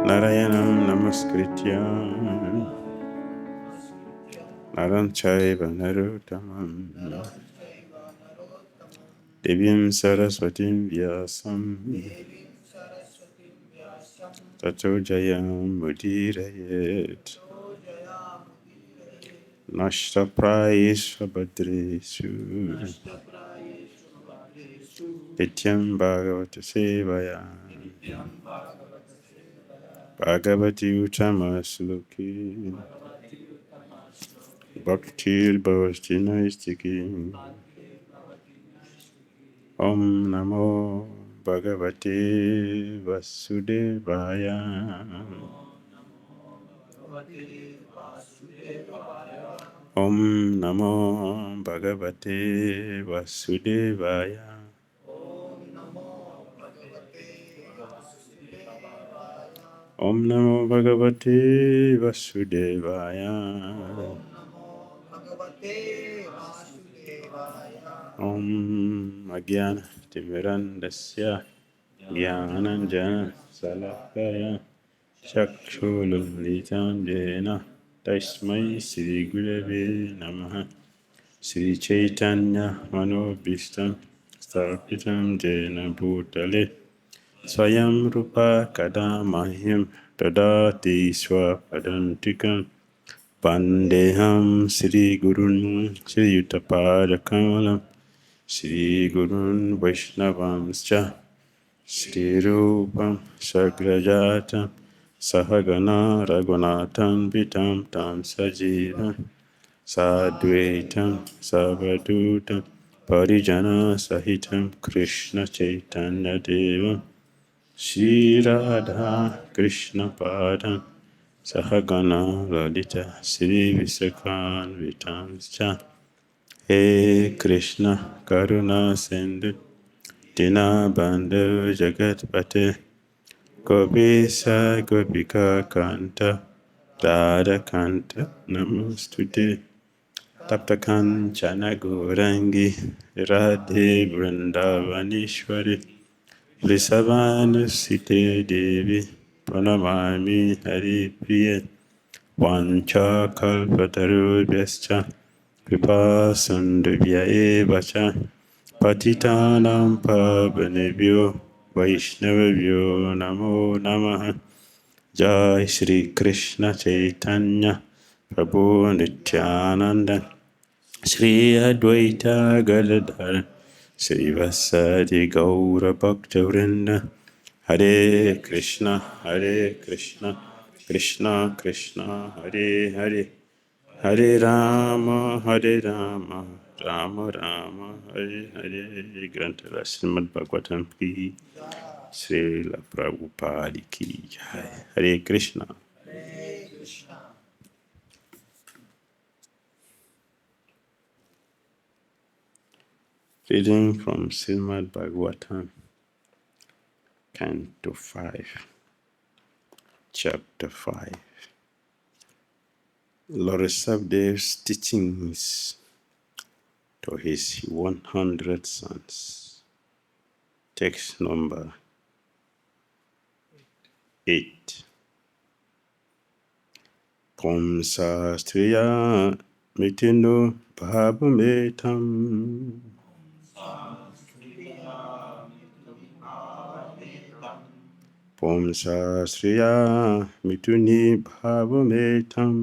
Narayanam Namaskritya Naram Chaiva Narottamam Devyam Saraswatim Vyasam Tato Jayam Mudirayet Nashta Praishva Badreshu Nityam Bhagavata Sevaya Bhagavati Uttamasloki Bhakti Bhavasti Naistiki Om Namo Bhagavate Vasudevaya Om Namo Bhagavate Vasudevaya Om Namo Bhagavate Vasudevaya Om Agyan Timirandasya Gyananjana Salakaya Chakshulunlitam Jena Tasmai Sri Gurave Namaha Sri Chaitanya Manobhishtam Starpitam Jena Bhutale Swayam Rupa Kadamahyam Tadati Swapadantikam Pandeham Sri Gurun Sri Yuttapadakamalam Sri Gurun Vaishnavamscha Sri Rupam Sagrajatam Sahagana Raghunathan Vitam Tam Sajivam Sadvaitam Savadutam Parijana Sahitam Krishna Chaitanya Devam Shri Radha Krishna Padam Sahagana Lalita Sri Visakan Vitamscha He Krishna Karuna Sindhu Dinabandhu Jagatpate Gopisa Gopika Kanta Radha Kanta Namostute Taptakanchana Gourangi Radhe Vrindavanishwari Vrisavanu Devi Pranamami Hari Priya Vancha Kalpatarubhyascha Kripa Sundubhya Evacha Patitanam Pavanebhyo Vaishnavabhyo Namo Namaha Jai Shri Krishna Chaitanya Prabhu Nityananda Shri Advaita Gadadhara Shri Vasadi Gaura Bhakta Vrinda Hare Krishna Krishna Krishna Hare Hare Hare Rama Rama Rama Hare Hare Grantara Srimad Bhagavatam Ki Srila Prabhupada Ki Jai Hare Krishna. Reading from Srimad Bhagavatam, Canto 5, Chapter 5. Lord Sabdev's teachings to his 100 sons. Text number 8. Om Sastriya Mitino Bhavametam Om Sastriya Mituni Bhavametam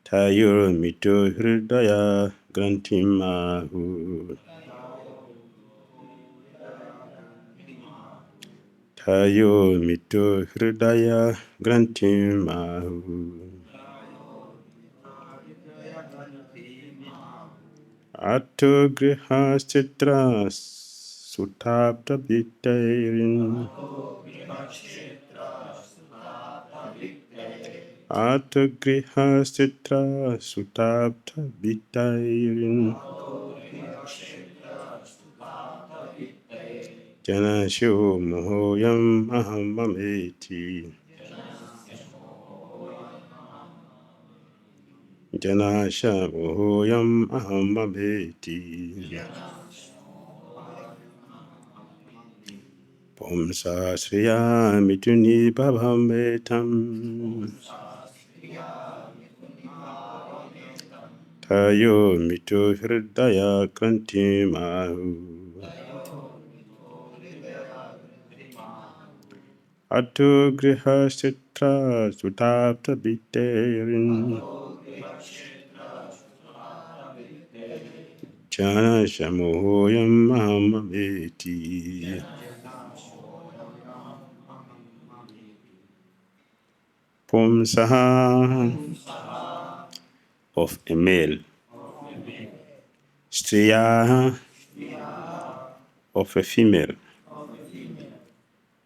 Tayo Mito Hridaya Grantimahu Tayo Mito Hridaya Grantimahu Atto Grihastitra Sutapta Vittairin Atto Grihastitra Sutapta Vittairin Janasho Mohoyam Ahamameti Janasha Mohoyam Ahamabheti Pomsa Sriya Mituni Bhabhametam Tayo Mitu Hridaya Kranti Mahu Atu Griha Sitra Sutapta Biterin Janasha Mohoyam Ahamabheti Pomsaha of a male, Striya of a female,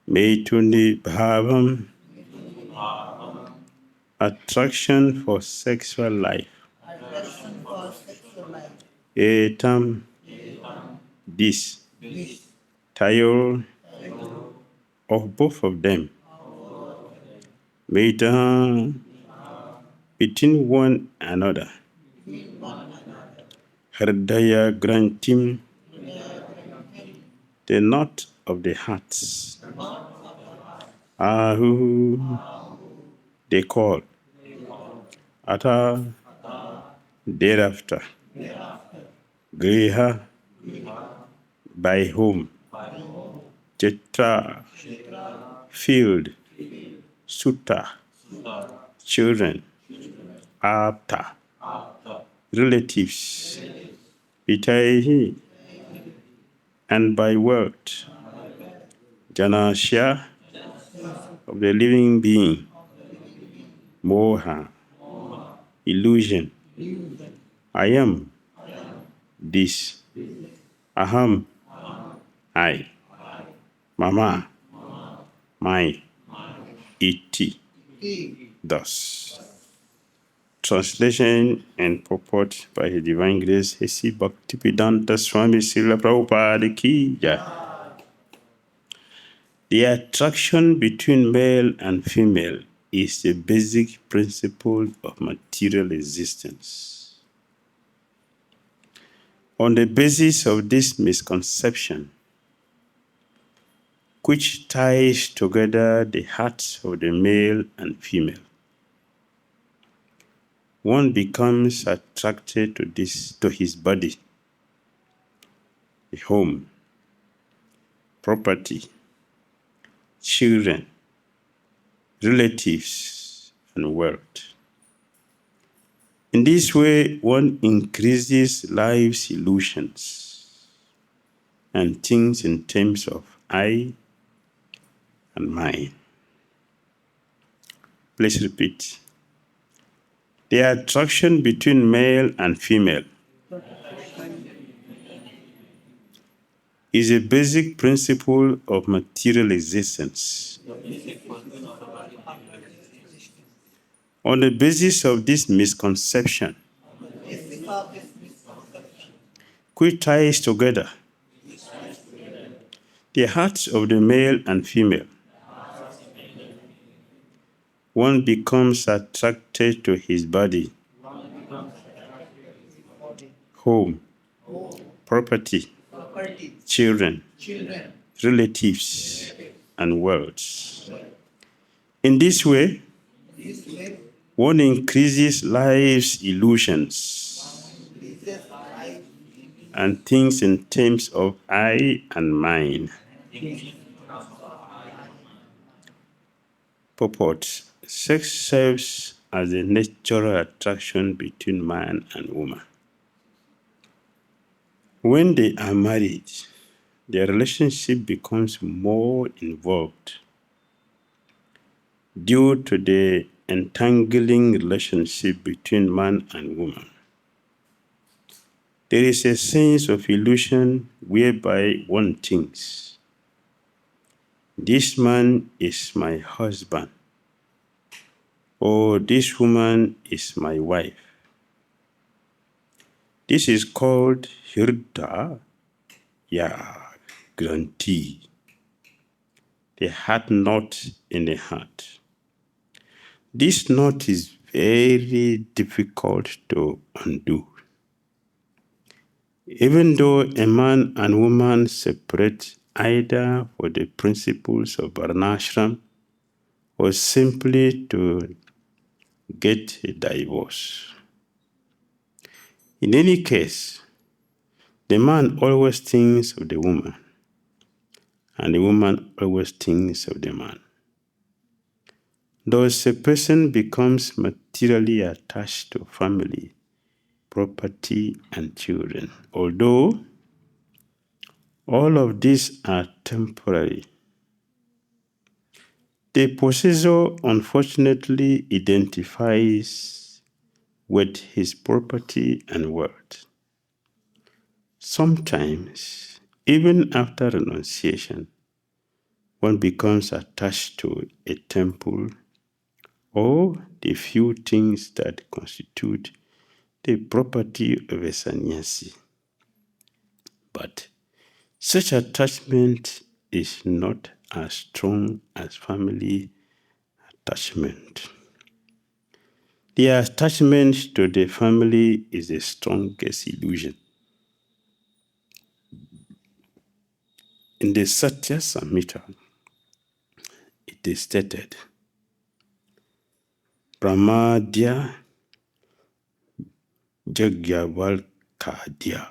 Maituni Bhavam, attraction for sexual life, Etam, this, Tayo of both of them, Maita between one another, Hridaya Grantim, the knot of the hearts, Ahu, they call, Ata, thereafter, Griha, by whom, Chitra, field, Sutta, children, Apta, relatives, Vitaihi, and by word, Janasya, of the living being, Moha, illusion, I am, this, Aham, I, Mama, my, iti, thus. Translation and purport by His Divine Grace, His Bhakti Swami Srila Prabhupada Ki Jai. The attraction between male and female is the basic principle of material existence. On the basis of this misconception, which ties together the hearts of the male and female, one becomes attracted to his body, home, property, children, relatives, and wealth. In this way, one increases life's illusions and thinks in terms of I and mine. Please repeat. The attraction between male and female is a basic principle of material existence. On the basis of this misconception, which ties together the hearts of the male and female, one becomes attracted to his body, home, property, children, relatives, and wealth. In this way, one increases life's illusions and thinks in terms of I and mine. Purport. Sex serves as a natural attraction between man and woman. When they are married, their relationship becomes more involved due to the entangling relationship between man and woman. There is a sense of illusion whereby one thinks, this man is my husband, or this woman is my wife. This is called Hridaya Granti, the heart knot in the heart. This knot is very difficult to undo. Even though a man and woman separate either for the principles of Varnashram or simply to get a divorce. In any case, the man always thinks of the woman, and the woman always thinks of the man. Thus, a person becomes materially attached to family, property, and children. Although all of these are temporary, the possessor unfortunately identifies with his property and wealth. Sometimes, even after renunciation, one becomes attached to a temple or the few things that constitute the property of a sannyasi. But such attachment is not as strong as family attachment. The attachment to the family is the strongest illusion. In the Satya Samhita, it is stated, Pramadya Jagyavalkadya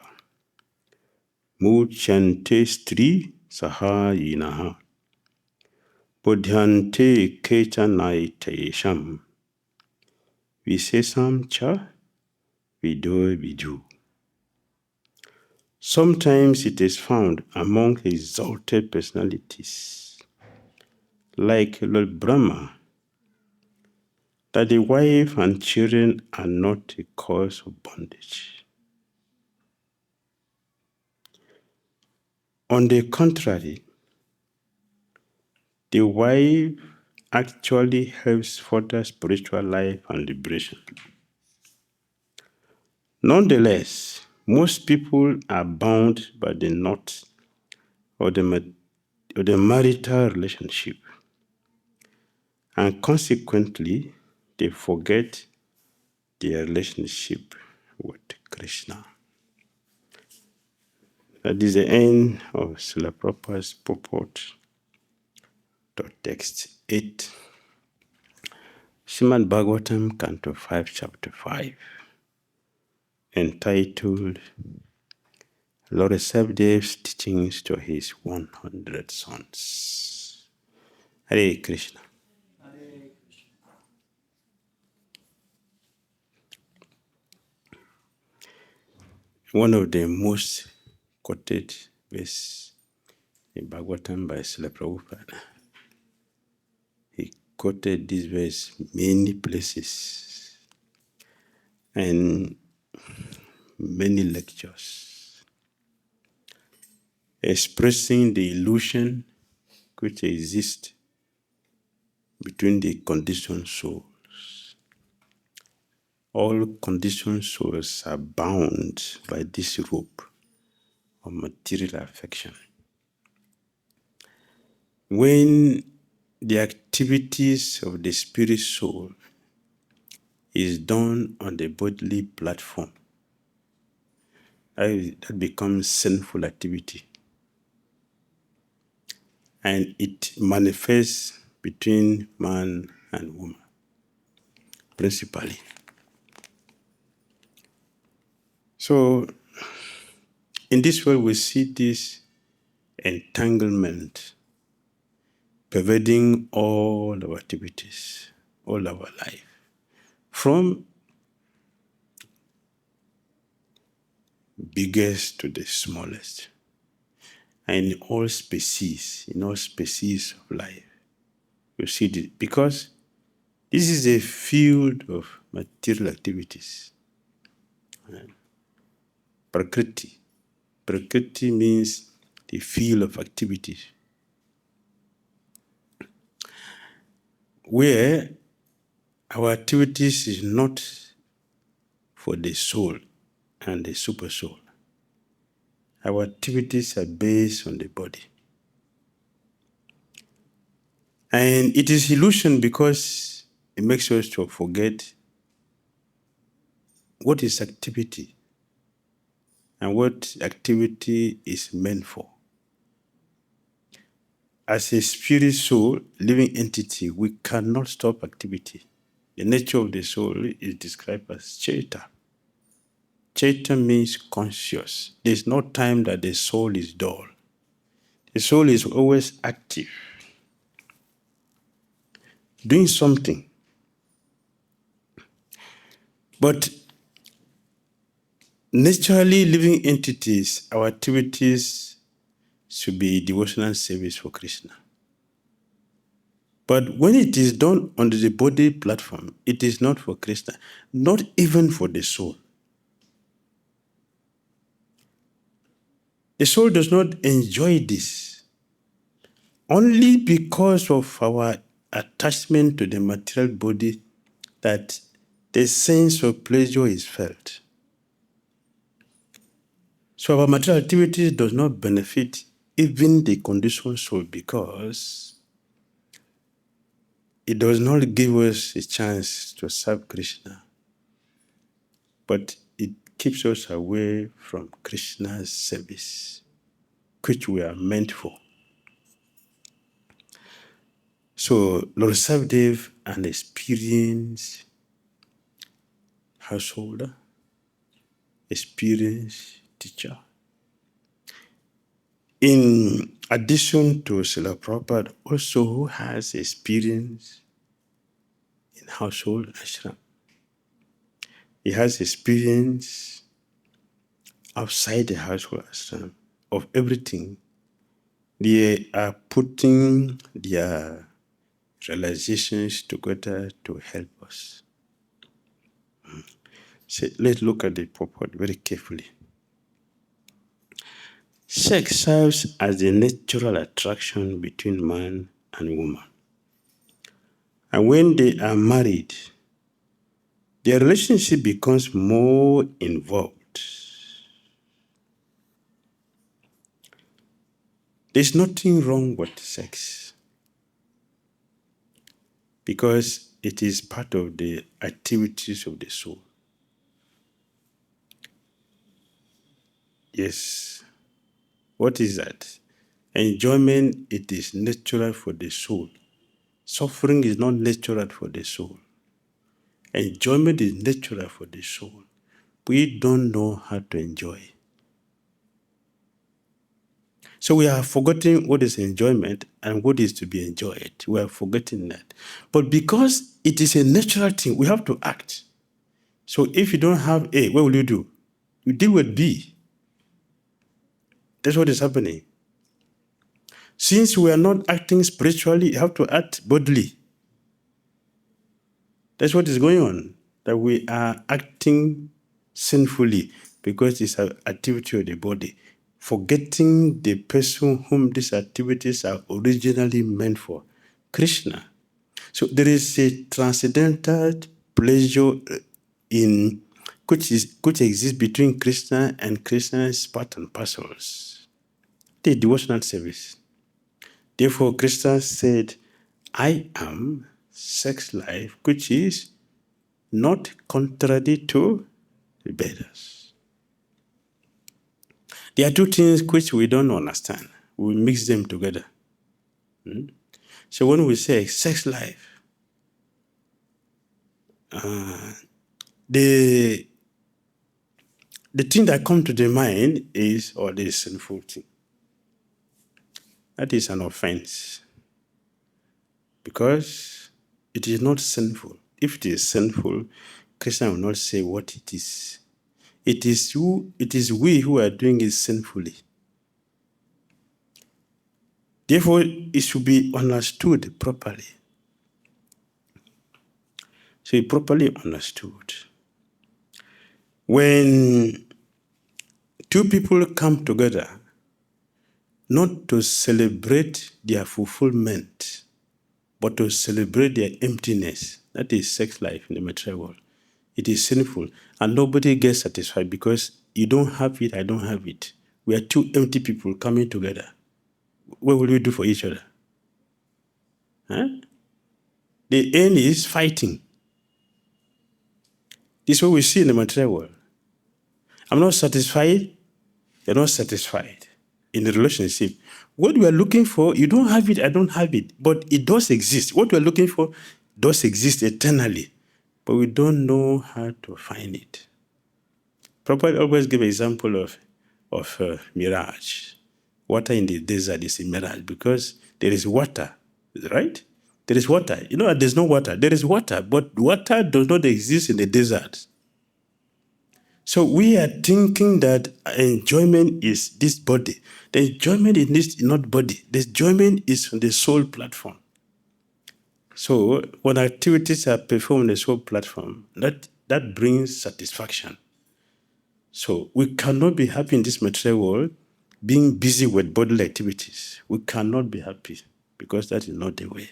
Muchante Stri Sahayinaha Bodhyante Kechanaitesham Visesam Cha Vido Vidu. Sometimes it is found among exalted personalities, like Lord Brahma, that the wife and children are not a cause of bondage. On the contrary, the wife actually helps further spiritual life and liberation. Nonetheless, most people are bound by the knot of the marital relationship, and consequently, they forget their relationship with Krishna. That is the end of Srila Prabhupada's purport to text 8. Srimad Bhagavatam, Canto 5, Chapter 5, entitled Lord Sabdev's teachings to his 100 sons. Hare Krishna. Hare Krishna. One of the most quoted verses in Bhagavatam by Srila Prabhupada. He quoted this verse many places and many lectures, expressing the illusion which exists between the conditioned souls. All conditioned souls are bound by this rope of material affection. When the activities of the spirit soul is done on the bodily platform, that becomes sinful activity. And it manifests between man and woman, principally. So, in this world, we see this entanglement pervading all our activities, all our life, from biggest to the smallest, and in all species of life. You see this, because this is a field of material activities. Prakriti. Prakriti means the field of activities, where our activities is not for the soul and the super soul. Our activities are based on the body. And it is illusion because it makes us to forget what is activity and what activity is meant for. As a spirit soul, living entity, we cannot stop activity. The nature of the soul is described as chaita. Chaita means conscious. There's no time that the soul is dull. The soul is always active, doing something. But naturally, living entities, our activities should be devotional service for Krishna. But when it is done on the body platform, it is not for Krishna, not even for the soul. The soul does not enjoy this only because of our attachment to the material body, that the sense of pleasure is felt. So our material activities does not benefit even the conditioned soul, because it does not give us a chance to serve Krishna, but it keeps us away from Krishna's service, which we are meant for. So Lord Savdev, an experienced householder, experienced teacher, in addition to Srila Prabhupada, also who has experience in household ashram. He has experience outside the household ashram of everything. They are putting their realizations together to help us. So let's look at the purport very carefully. Sex serves as the natural attraction between man and woman. And when they are married, their relationship becomes more involved. There's nothing wrong with sex, because it is part of the activities of the soul. Yes. What is that? Enjoyment, it is natural for the soul. Suffering is not natural for the soul. Enjoyment is natural for the soul. We don't know how to enjoy. So we are forgetting what is enjoyment and what is to be enjoyed. We are forgetting that. But because it is a natural thing, we have to act. So if you don't have A, what will you do? You deal with B. That's what is happening. Since we are not acting spiritually, you have to act bodily. That's what is going on, that we are acting sinfully because it's an activity of the body, forgetting the person whom these activities are originally meant for, Krishna. So there is a transcendental pleasure in which exists between Krishna and Krishna's part and parcels, the devotional service. Therefore, Krishna said, I am sex life, which is not contrary to the Vedas. There are two things which we don't understand. We mix them together. So when we say sex life, the thing that comes to the mind is, the sinful thing. That is an offense, because it is not sinful. If it is sinful, Krishna will not say what it is. It is we who are doing it sinfully. Therefore, it should be understood properly. So it properly understood. When two people come together, not to celebrate their fulfillment, but to celebrate their emptiness, that is sex life in the material world. It is sinful, and nobody gets satisfied because you don't have it, I don't have it. We are two empty people coming together. What will we do for each other? Huh? The end is fighting. This is what we see in the material world. I'm not satisfied, you're not satisfied in the relationship. What we are looking for, you don't have it, I don't have it, but it does exist. What we are looking for does exist eternally, but we don't know how to find it. Prabhupada always give an example of mirage. Water in the desert is a mirage because there is water, right? There is water. You know, there's no water. There is water, but water does not exist in the desert. So we are thinking that enjoyment is this body. The enjoyment is not body. The enjoyment is on the soul platform. So when activities are performed on the soul platform, that brings satisfaction. So we cannot be happy in this material world being busy with bodily activities. We cannot be happy because that is not the way.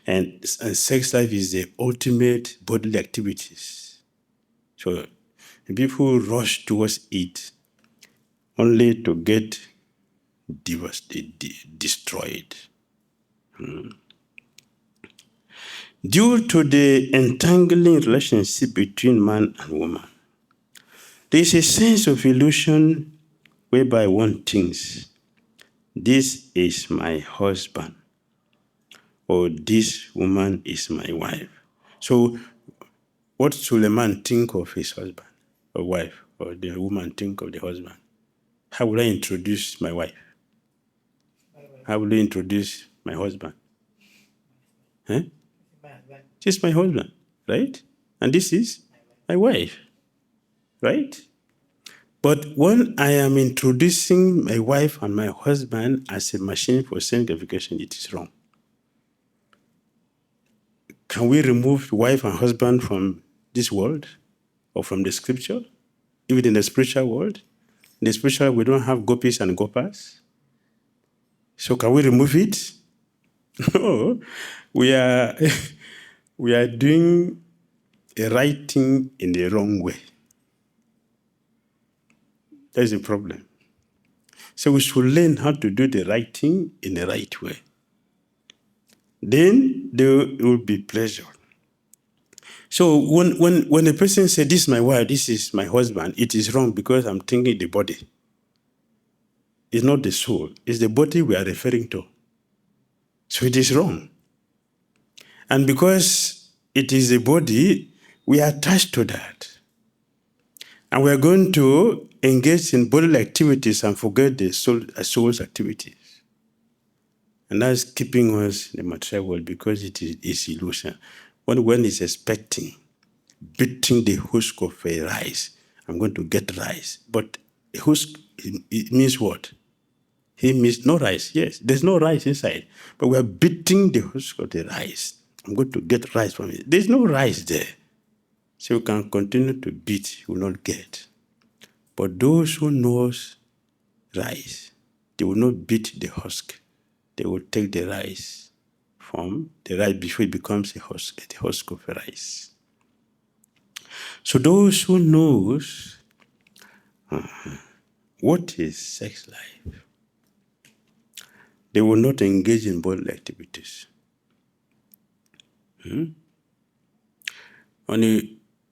And sex life is the ultimate bodily activities. So people rush towards it only to get destroyed. Due to the entangling relationship between man and woman, there is a sense of illusion whereby one thinks, this is my husband, or this woman is my wife. So what should a man think of his husband or wife, or the woman think of the husband? How will I introduce my wife? How will I introduce my husband? Huh? She's my husband, right? And this is my wife, right? But when I am introducing my wife and my husband as a machine for sanctification, it is wrong. Can we remove wife and husband from this world or from the scripture? Even in the spiritual world? In the spiritual, we don't have gopis and gopas. So can we remove it? No. We are doing a right thing in the wrong way. That's the problem. So we should learn how to do the right thing in the right way. Then there will be pleasure. So when a person says, this is my wife, this is my husband, it is wrong because I'm thinking the body. It's not the soul. It's the body we are referring to. So it is wrong. And because it is the body, we are attached to that. And we are going to engage in bodily activities and forget the soul's activities. And that's keeping us in the material world because it is illusion. When one is expecting, beating the husk of a rice, I'm going to get rice. But husk, it means what? He means no rice. Yes, there's no rice inside. But we are beating the husk of the rice. I'm going to get rice from it. There's no rice there. So you can continue to beat, you will not get. But those who knows rice, they will not beat the husk. They will take the rice from the rice before it becomes the husk of a rice. So those who knows what is sex life, they will not engage in bodily activities. And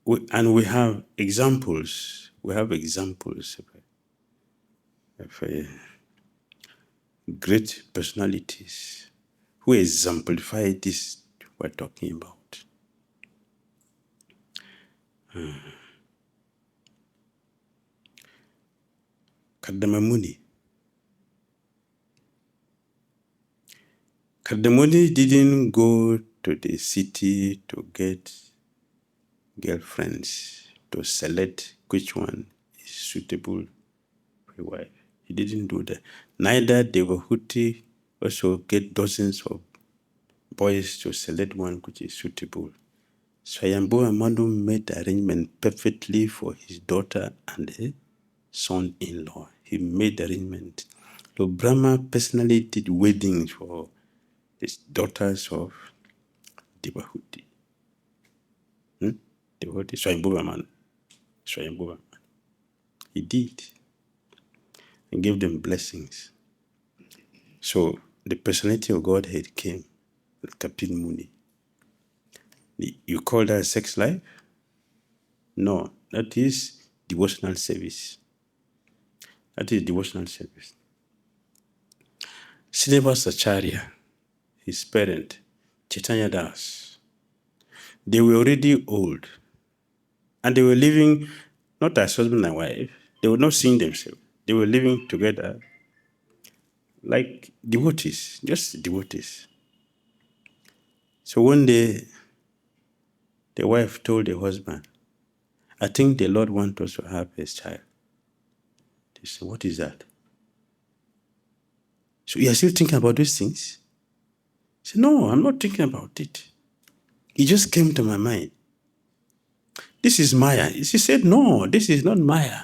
we have examples. We have examples of great personalities who exemplify this we're talking about. Kardamamuni. Kardamamuni didn't go to the city to get girlfriends, to select which one is suitable for a wife. He didn't do that. Neither Devahuti also get dozens of boys to select one which is suitable. Swayambhu Amandu made arrangement perfectly for his daughter and her son-in-law. He made arrangement. So Brahma personally did weddings for his daughters of Devahuti. Devahuti, Swayambhu Amandu. He did. And gave them blessings. So the personality of Godhead came, Kapil Muni. You call that sex life? No, that is devotional service. That is devotional service. Srinivasacharya, his parent, Chaitanya Das, they were already old. And they were living not as husband and wife. They were not seeing themselves. They were living together like devotees, just devotees. So one day, the wife told the husband, I think the Lord wants us to have a child. They said, what is that? So you are still thinking about these things? He said, no, I'm not thinking about it. It just came to my mind. This is Maya. She said, no, this is not Maya.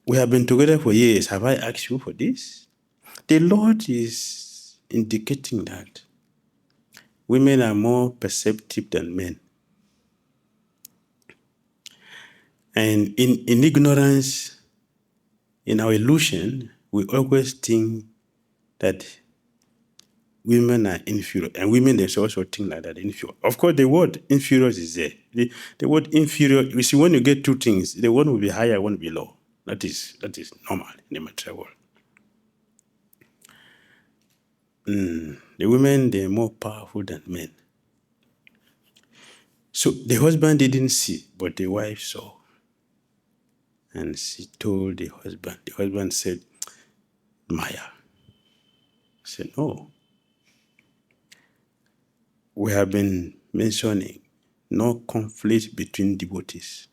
We have been together for years. Have I asked you for this? The Lord is indicating that women are more perceptive than men. And in ignorance, in our illusion, we always think that women are inferior. And women themselves also think like that, inferior. Of course, the word inferior is there. The word inferior, you see, when you get two things, the one will be higher, one will be low. That is normal in the material world. The women, they're more powerful than men. So the husband didn't see, but the wife saw. And she told the husband. The husband said, Maya. I said, no. We have been mentioning no conflict between devotees.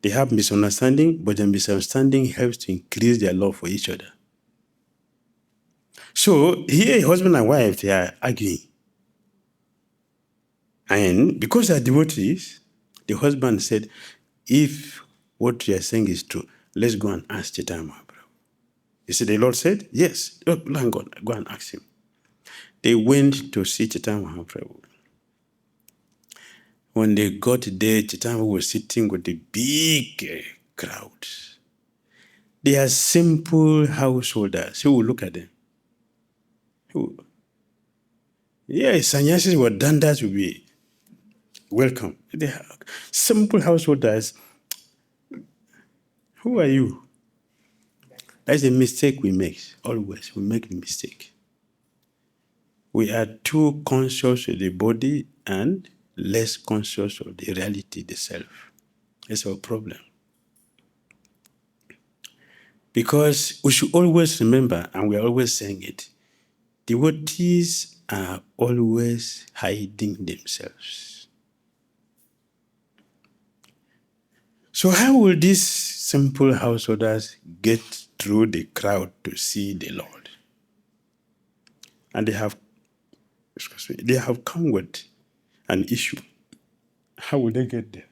They have misunderstanding, but the misunderstanding helps to increase their love for each other. So here, husband and wife, they are arguing. And because they are devotees, the husband said, if what you are saying is true, let's go and ask Chaitanya Mahaprabhu. You see, the Lord said, yes, go and ask him. They went to see Chaitanya Mahaprabhu. When they got there, Chaitanya was sitting with a big crowd. They are simple householders. Who will look at them? Who? Yeah, sannyasis or dandas will be welcome. They are simple householders. Who are you? That's a mistake we make. Always, we make the mistake. We are too conscious of the body and less conscious of the reality, the self. That's our problem. Because we should always remember, and we are always saying it, devotees are always hiding themselves. So how will these simple householders get through the crowd to see the Lord? And they have come with an issue. How will they get there?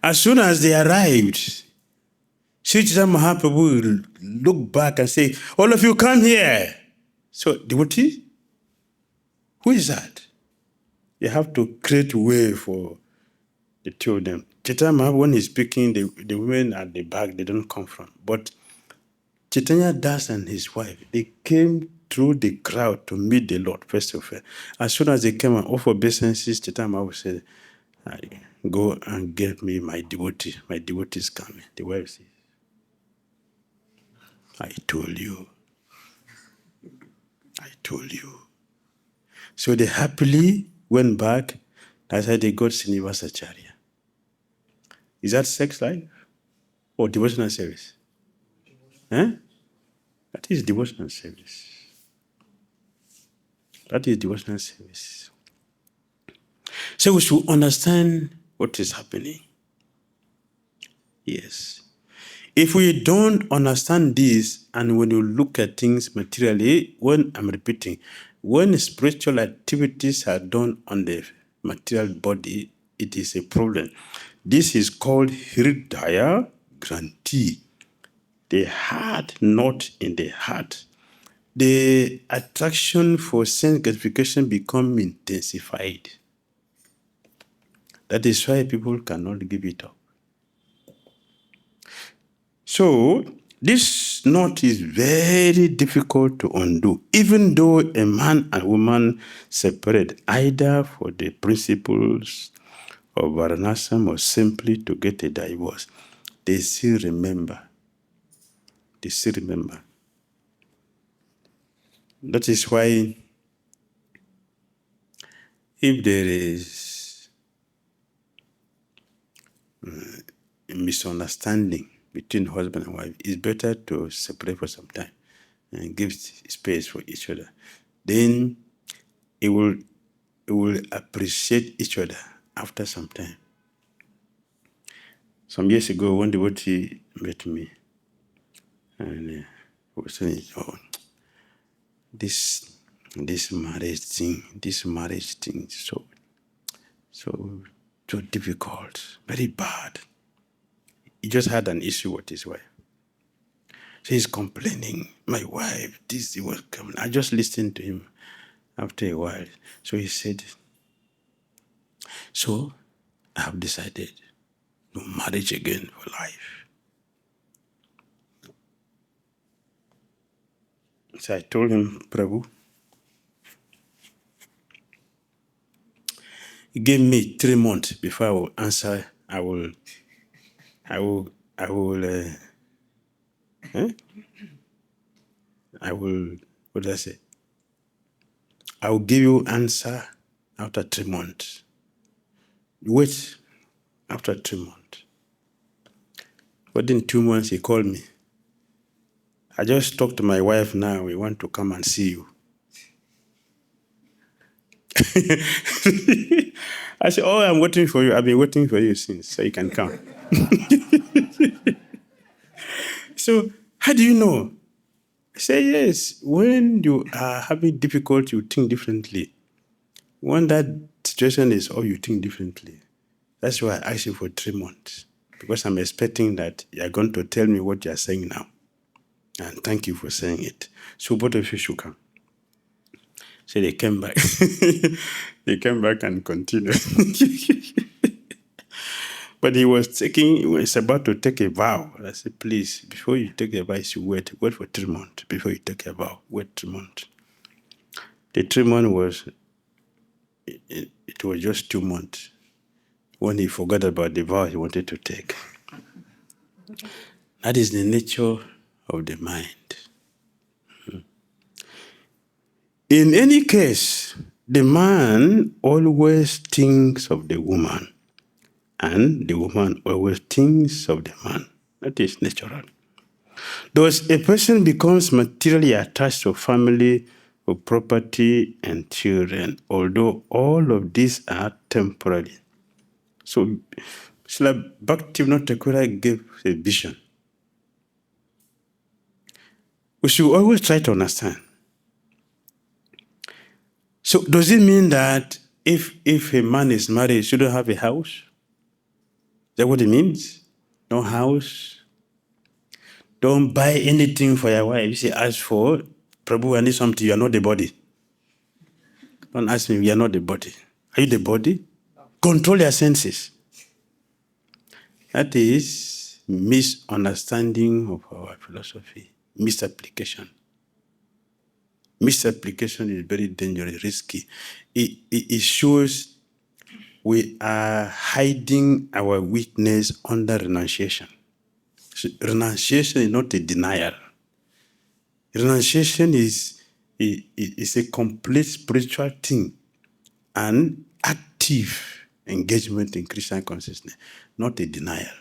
As soon as they arrived, Sri Chaitanya Mahaprabhu will look back and say, all of you come here. So, devotee, who is that? You have to create way for the two of them. Chaitanya Mahaprabhu, when he's speaking, the women at the back, they don't come from. But Chaitanya Das and his wife, they came through the crowd to meet the Lord, first of all. As soon as they came and offered obeisances, Chaitanya Mahaprabhu said, go and get me my devotee. My devotee is coming. The wife says, I told you. I told you. So they happily went back. That's how they got Srinivasacharya. Is that sex life or devotional service? That is devotional service. That is devotional service. So we should understand what is happening. Yes. If we don't understand this, and when you look at things materially, when spiritual activities are done on the material body, it is a problem. This is called Hridaya Granthi, the heart knot in the heart. The attraction for sense gratification become intensified. That is why people cannot give it up. So, This knot is very difficult to undo, even though a man and woman separate either for the principles of Varnashram or simply to get a divorce. They still remember. They still remember. That is why if there is a misunderstanding between husband and wife, it's better to separate for some time and give space for each other. Then it will appreciate each other after some time. Some years ago, one devotee met me and he was saying, "Oh, this marriage thing, is so difficult, very bad." He just had an issue with his wife. So he's complaining, "My wife, this was coming." I just listened to him after a while. So he said, "So I have decided no marriage again for life." So I told him, "Prabhu, give me 3 months before I will answer. I will, what did I say? I will give you answer after 3 months. Wait after 3 months." Within 2 months, he called me. "I just talked to my wife now. We want to come and see you." I said, "Oh, I'm waiting for you. I've been waiting for you since, so you can come." So, how do you know? I say, yes, when you are having difficulty, you think differently. When that situation is you think differently. That's why I asked you for 3 months, because I'm expecting that you're going to tell me what you're saying now. And thank you for saying it. So both of you should come. So they came back. They came back and continued. But he was about to take a vow. I said, "Please, before you take a vow, you should wait for 3 months. Before you take a vow, wait 3 months." The 3 months it was just 2 months when he forgot about the vow he wanted to take. That is the nature of the mind. In any case, the man always thinks of the woman, and the woman always thinks of the man. That is natural. Thus, a person becomes materially attached to family, or property, and children, although all of these are temporary. So, Srila Bhaktivinoda Thakur gave a vision. We should always try to understand. So, does it mean that if a man is married, he shouldn't have a house? Is that what it means? No house? Don't buy anything for your wife. You say, "Ask for, Prabhu, I need something." You are not the body. Don't ask me, you are not the body. Are you the body? No. Control your senses. That is misunderstanding of our philosophy, misapplication. Misapplication is very dangerous, risky. It shows we are hiding our weakness under renunciation. So renunciation is not a denial. Renunciation is a complete spiritual thing, an active engagement in Christian consciousness, not a denial.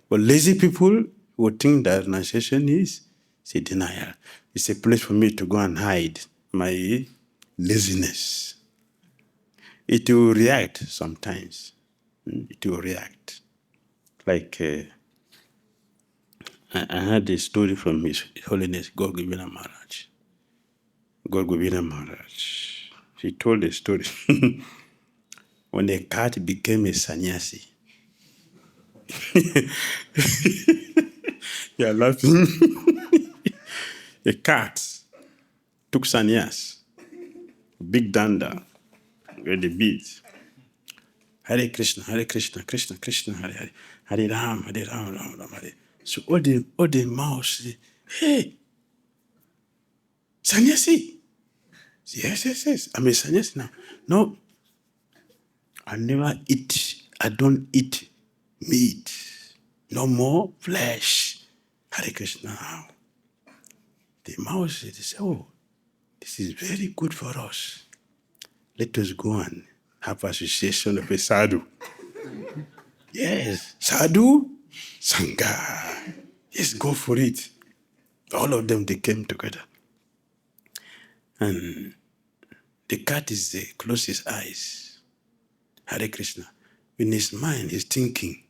But lazy people would think that renunciation is a denial. It's a place for me to go and hide my laziness. It will react sometimes. It will react. Like I heard a story from His Holiness God Govina Maharaj. God Govina Maharaj. He told a story when a cat became a sannyasi. You are laughing. A cat took sannyas, big danda, with the beads. Hare Krishna, Hare Krishna, Krishna Krishna, Hare Hare, Hare Ram, Ram Ram, Hare. So all the mouse say, hey, sannyasi. Yes. I'm a sannyasi now. No, I don't eat meat. No more flesh. Hare Krishna. The mouse said, oh, this is very good for us. Let us go and have association of a sadhu. Yes, sadhu, sangha. Yes, go for it. All of them, they came together. And the cat is there, close his eyes. Hare Krishna. In his mind, he's thinking,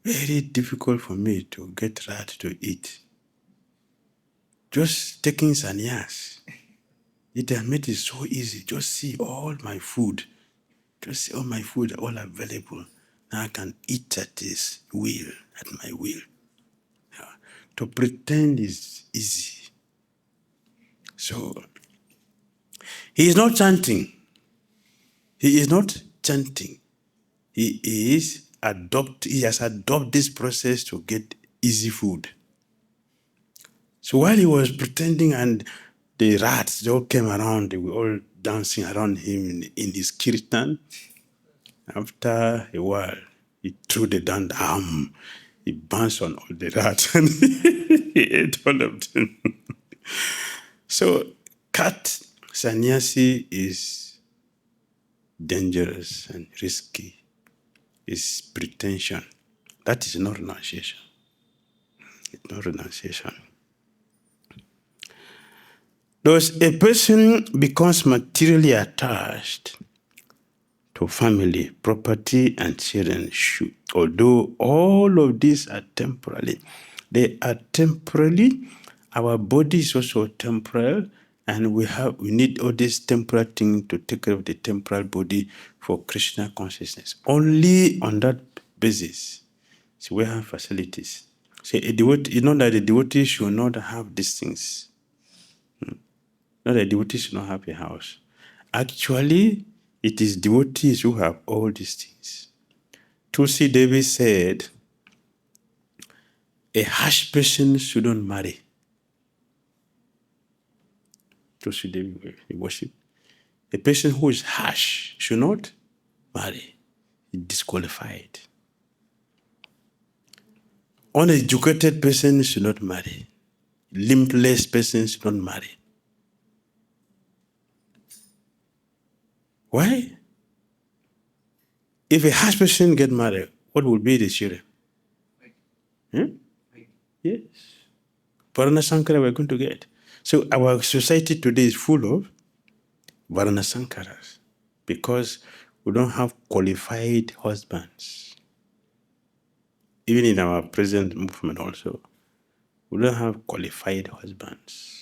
very difficult for me to get rat to eat. Just taking sannyas. It has made it so easy. Just see all my food. Just see all my food all available. Now I can eat at his will, at my will. Yeah. To pretend is easy. So he is not chanting. He is not chanting. He has adopted this process to get easy food. So while he was pretending and the rats, they all came around, they were all dancing around him in his kirtan. After a while, he threw the danda, he bounced on all the rats and he ate all of them. So cat sannyasi is dangerous and risky. It's pretension. That is not renunciation. It's not renunciation. Thus, a person becomes materially attached to family, property, and children. Although all of these are temporary, they are temporary. Our body is also temporal, and we need all these temporal things to take care of the temporal body for Krishna consciousness. Only on that basis, so we have facilities. So a devotee, you know that the devotee should not have these things. Not that devotees should not have a house. Actually, it is devotees who have all these things. Tulsi Devi said, a harsh person shouldn't marry. Tulsi Devi worship. A person who is harsh should not marry. He's disqualified. Uneducated person should not marry. Limbless person should not marry. Why? If a harsh person get married, what will be the children? Yes. Varana Sankara we're going to get. So our society today is full of Varana Sankaras because we don't have qualified husbands. Even in our present movement also, we don't have qualified husbands.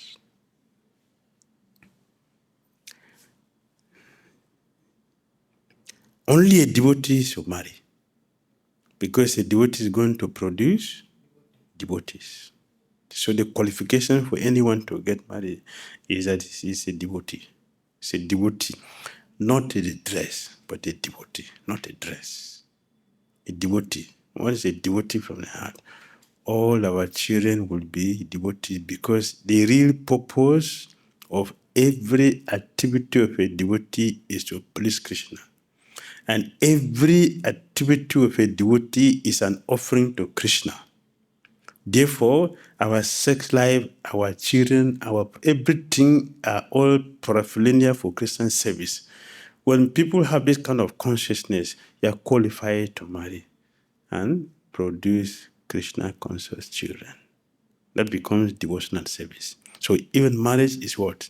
Only a devotee should marry because a devotee is going to produce devotees. So the qualification for anyone to get married is that he's a devotee. It's a devotee, not a dress, but a devotee, not a dress. A devotee. What is a devotee from the heart? All our children will be devotees because the real purpose of every activity of a devotee is to please Krishna. And every activity of a devotee is an offering to Krishna. Therefore, our sex life, our children, our everything are all paraphernalia for Christian service. When people have this kind of consciousness, they are qualified to marry and produce Krishna conscious children. That becomes devotional service. So even marriage is what?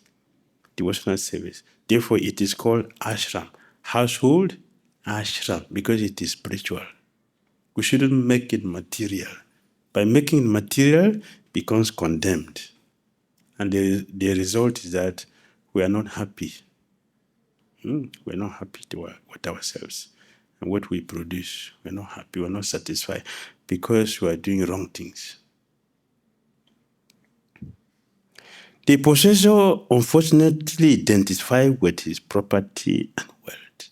Devotional service. Therefore, it is called ashram. Household ashram, because it is spiritual. We shouldn't make it material. By making it material, it becomes condemned. And the result is that we are not happy. We're not happy with ourselves and what we produce. We're not happy, we're not satisfied because we are doing wrong things. The possessor unfortunately identifies with his property and wealth.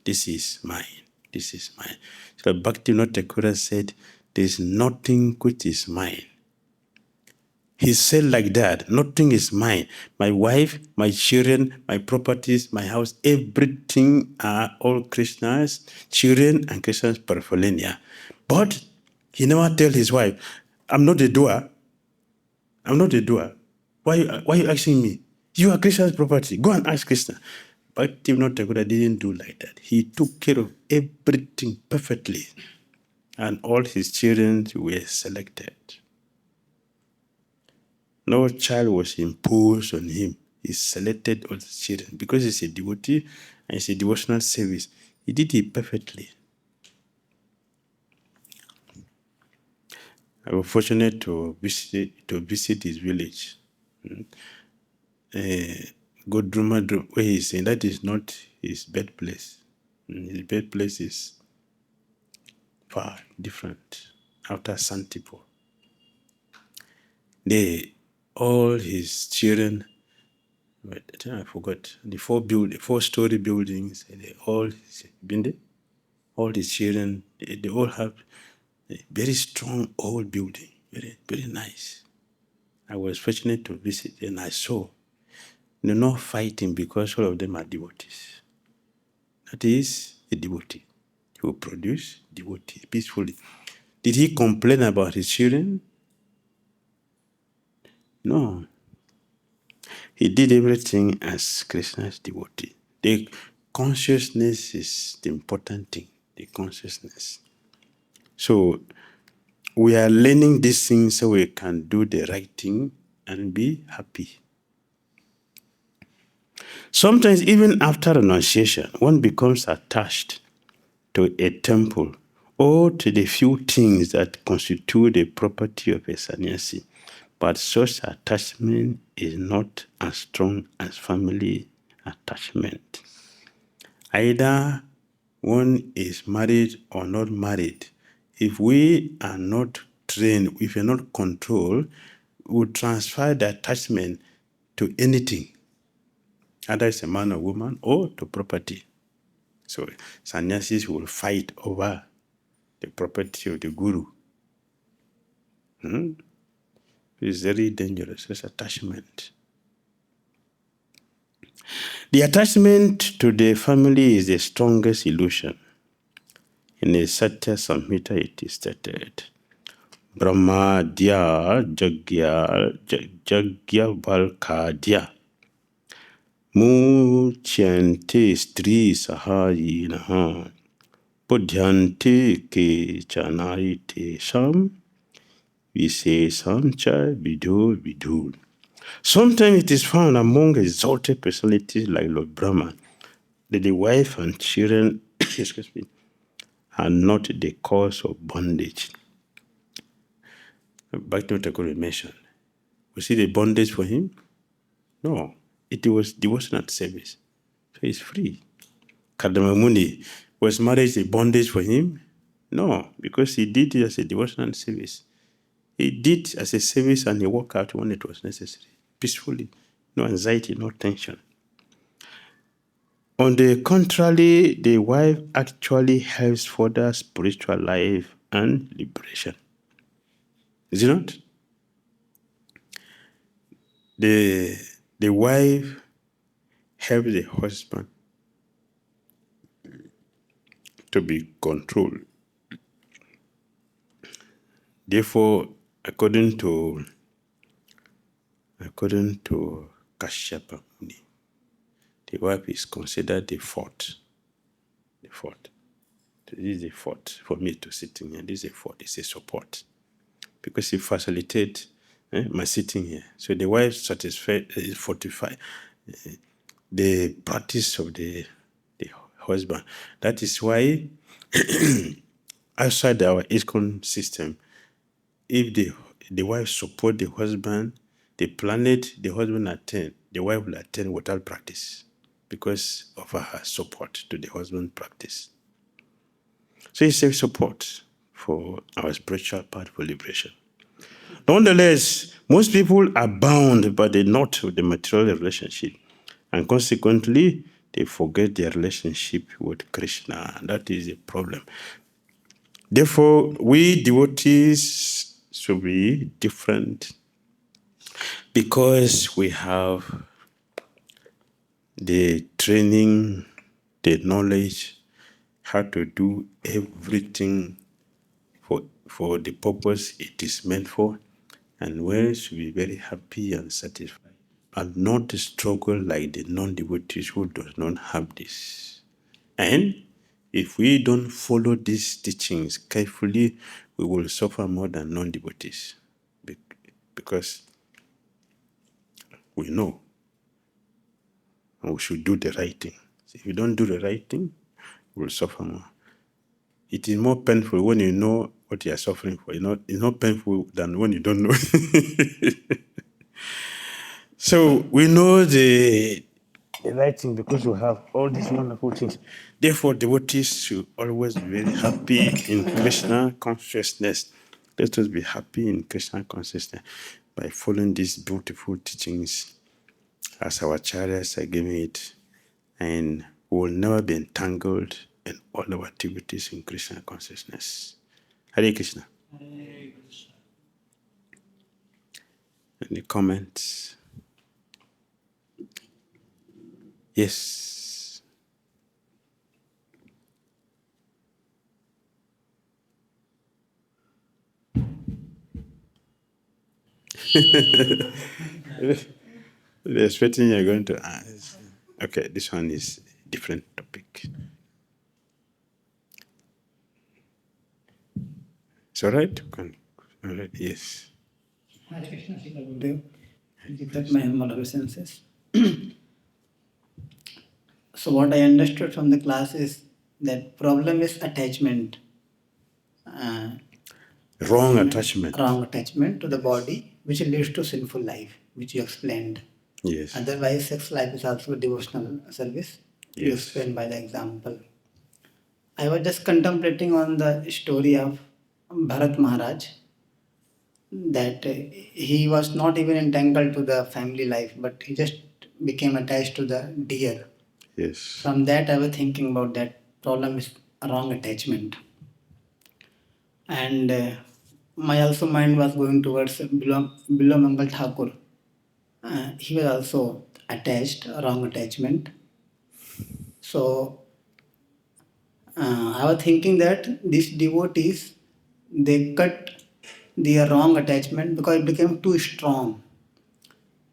This is mine. This is mine. So Bhakti Thakur said, There is nothing which is mine. He said like that, nothing is mine. My wife, my children, my properties, my house, everything are all Krishna's children and Krishna's paraphernalia. But he never tell his wife, I'm not the doer. I'm not the doer. Why are you asking me? You are Krishna's property. Go and ask Krishna. But Thakur didn't do like that. He took care of everything perfectly. And all his children were selected. No child was imposed on him. He selected all the children because he's a devotee and it's a devotional service. He did it perfectly. I was fortunate to visit his village. Godruma, where he's saying that is not his birthplace. His birthplace is far different, after Santipo. All his children, I forgot, the four-story buildings, they all been there. All his children, they all have a very strong old building, very, very nice. I was fortunate to visit and I saw they're not fighting because all of them are devotees. That is a devotee. He will produce devotees peacefully. Did he complain about his children? No. He did everything as Krishna's devotee. The consciousness is the important thing, the consciousness. So we are learning these things so we can do the right thing and be happy. Sometimes even after renunciation, one becomes attached to a temple or to the few things that constitute the property of a sannyasi. But such attachment is not as strong as family attachment. Either one is married or not married. If we are not trained, if we are not controlled, we will transfer the attachment to anything, either it's a man or woman, or to property. So sannyasis will fight over the property of the guru. It's very dangerous, it's attachment. The attachment to the family is the strongest illusion. In the Satya Samhita it is stated, Brahma Dya Jagya Valkadya Muchyante Stri Sahayinaha Budhyante Ke Chanarite Sam Visesamcha Vidhu. Sometimes it is found among exalted personalities like Lord Brahma that the wife and children are not the cause of bondage. Bhakti Thakur mentioned. Was it a bondage for him? No. It was devotional service. So he's free. Kadama Muni, was marriage a bondage for him? No, because he did it as a devotional service. He did as a service and he walked out when it was necessary, peacefully. No anxiety, no tension. On the contrary, the wife actually helps further spiritual life and liberation. Is it not? The wife helps the husband to be controlled. Therefore, according to Kashyapa Muni, the wife is considered the fourth. The fourth. This is the fourth for me to sit in here. This is a fourth. It's a support. Because it facilitates my sitting here. So the wife fortify the practice of the husband. That is why outside our ISKCON system, if the wife support the husband, the planet the husband attend, the wife will attend without practice because of her support to the husband practice. So it's a support for our spiritual path for liberation. Nonetheless, most people are bound by the knot of the material relationship, and consequently, they forget their relationship with Krishna. That is a problem. Therefore, we devotees should be different because we have the training, the knowledge, how to do everything for the purpose it is meant for, and we should be very happy and satisfied, and not struggle like the non-devotees who does not have this. And if we don't follow these teachings carefully, we will suffer more than non-devotees, because we know and we should do the right thing. If you don't do the right thing, you will suffer more. It is more painful when you know what you are suffering for. You know, it's not painful than when you don't know. So we know the right thing because we have all these wonderful things. Therefore, devotees should always be very happy in Krishna consciousness. Let us be happy in Krishna consciousness by following these beautiful teachings as our acharyas are giving it, and we will never be entangled in all our activities in Krishna consciousness. Hare Krishna. Hare Krishna. Any comments? Yes. They're expecting you're going to ask. Okay, this one is a different topic. It's all right? All right, yes. Hare Krishna, Srila Gurudev. With that, my humble obeisances. So what I understood from the class is that problem is attachment. Wrong attachment. Wrong attachment to the body, which leads to sinful life, which you explained. Yes. Otherwise, sex life is also a devotional service. You Yes. explained by the example. I was just contemplating on the story of Bharat Maharaj, that he was not even entangled to the family life, but he just became attached to the deer. Yes. From that, I was thinking about that problem is wrong attachment. And my also mind was going towards Bilo Mangal Thakur. He was also attached, wrong attachment. So I was thinking that these devotees, they cut their wrong attachment because it became too strong.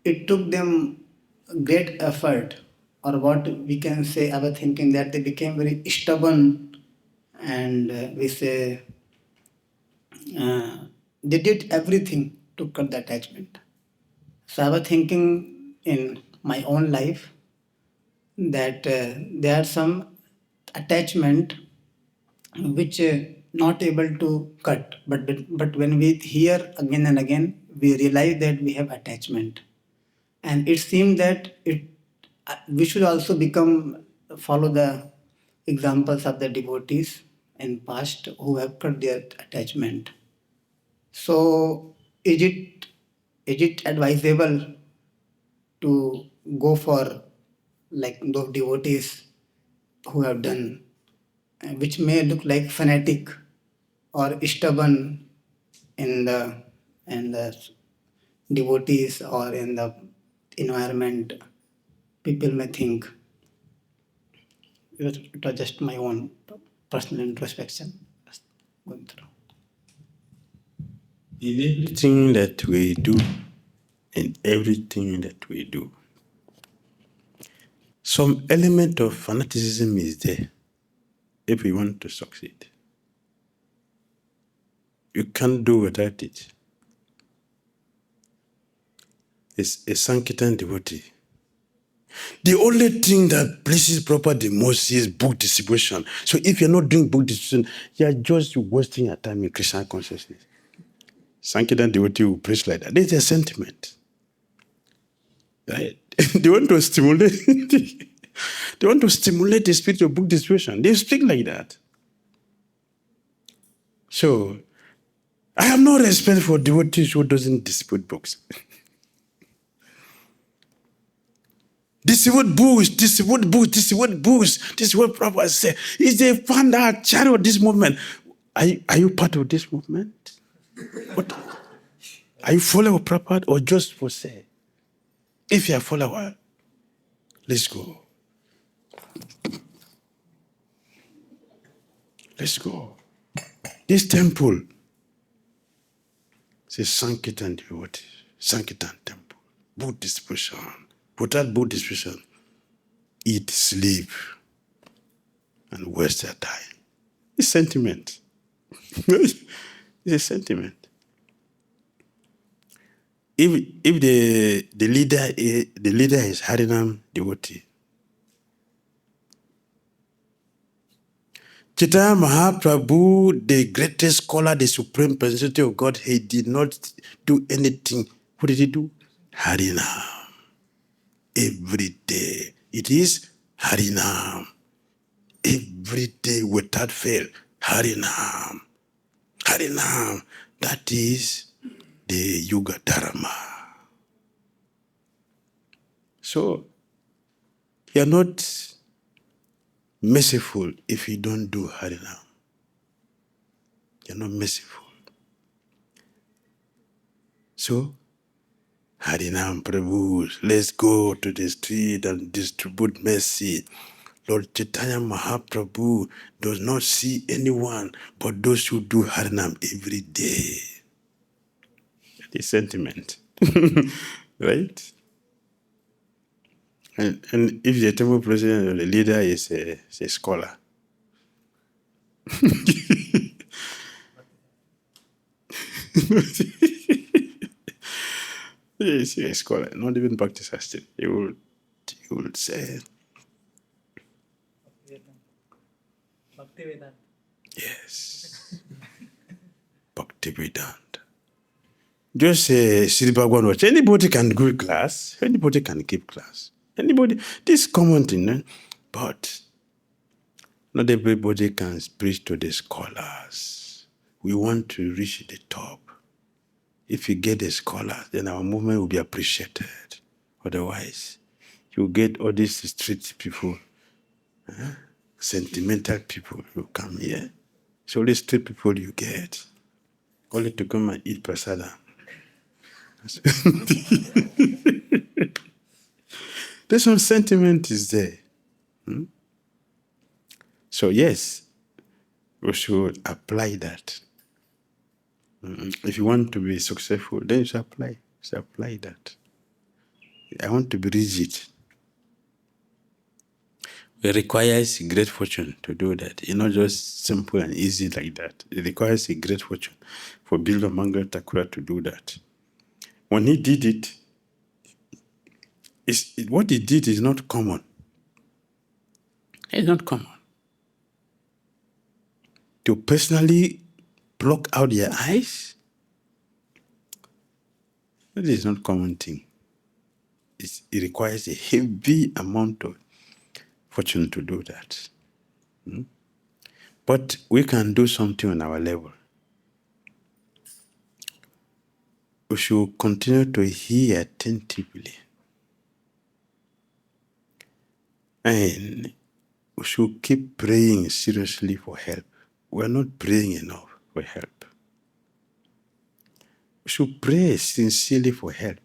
It took them great effort, or what we can say, I was thinking that they became very stubborn, and we say they did everything to cut the attachment. So I was thinking in my own life that there are some attachment which not able to cut, but when we hear again and again, we realize that we have attachment, and it seems that we should also become follow the examples of the devotees in past who have cut their attachment. So is it advisable to go for like those devotees who have done, which may look like fanatic or stubborn in the devotees or in the environment? People may think. It was just my own personal introspection. Just going through. In everything that we do, some element of fanaticism is there if we want to succeed. You can't do without it. It's a Sankirtan devotee. The only thing that pleases Prabhupada the most is book distribution. So if you're not doing book distribution, you're just wasting your time in Krishna consciousness. Sankirtan devotee will preach like that. There's a sentiment. Right? They want to stimulate the spirit of book distribution. They speak like that. So I have no respect for devotees who doesn't distribute books. Distribute books. This is what Prabhupada said. Is a founder chariot this movement. Are you part of this movement? What? Are you follower of Prabhupada or just for say? If you're a follower, let's go. Let's go. This temple is Sankirtan devotee, Sankirtan temple, Buddhist person. Without Buddhist person, eat, sleep, and waste their time. It's sentiment. It's a sentiment. If the leader is Harinam devotee, Chaitanya Mahaprabhu, the greatest scholar, the supreme personality of God, he did not do anything. What did he do? Harinam. Every day. It is Harinam. Every day without fail. Harinam. Harinam. That is the Yuga Dharma. So, you are not merciful if you don't do Harinam. You're not merciful. So, Harinam Prabhu, let's go to the street and distribute mercy. Lord Chaitanya Mahaprabhu does not see anyone but those who do Harinam every day. That is sentiment. Right? And if the temple president or the leader is a scholar, he's a scholar, not even Bhakti Sastri. He will say, Bhakti Vedanta. yes, Bhakti Vedanta. Just say, Sri Bhagwan watch. Anybody can go class. Anybody can keep class. Anybody. This common thing, eh? But not everybody can preach to the scholars. We want to reach the top. If you get a scholar, then our movement will be appreciated. Otherwise, you get all these street people, sentimental people who come here. So all these street people you get, only to come and eat prasada. There's some sentiment is there. So yes, we should apply that. If you want to be successful, then you should apply. You should apply that. I want to be rigid. It requires great fortune to do that. It's not just simple and easy like that. It requires a great fortune for Bilva Mangal Thakura to do that. When he did it, what he did is not common. It's not common. To personally pluck out their eyes, that is not a common thing. It requires a heavy amount of fortune to do that. But we can do something on our level. We should continue to hear attentively. And we should keep praying seriously for help. We are not praying enough for help. We should pray sincerely for help.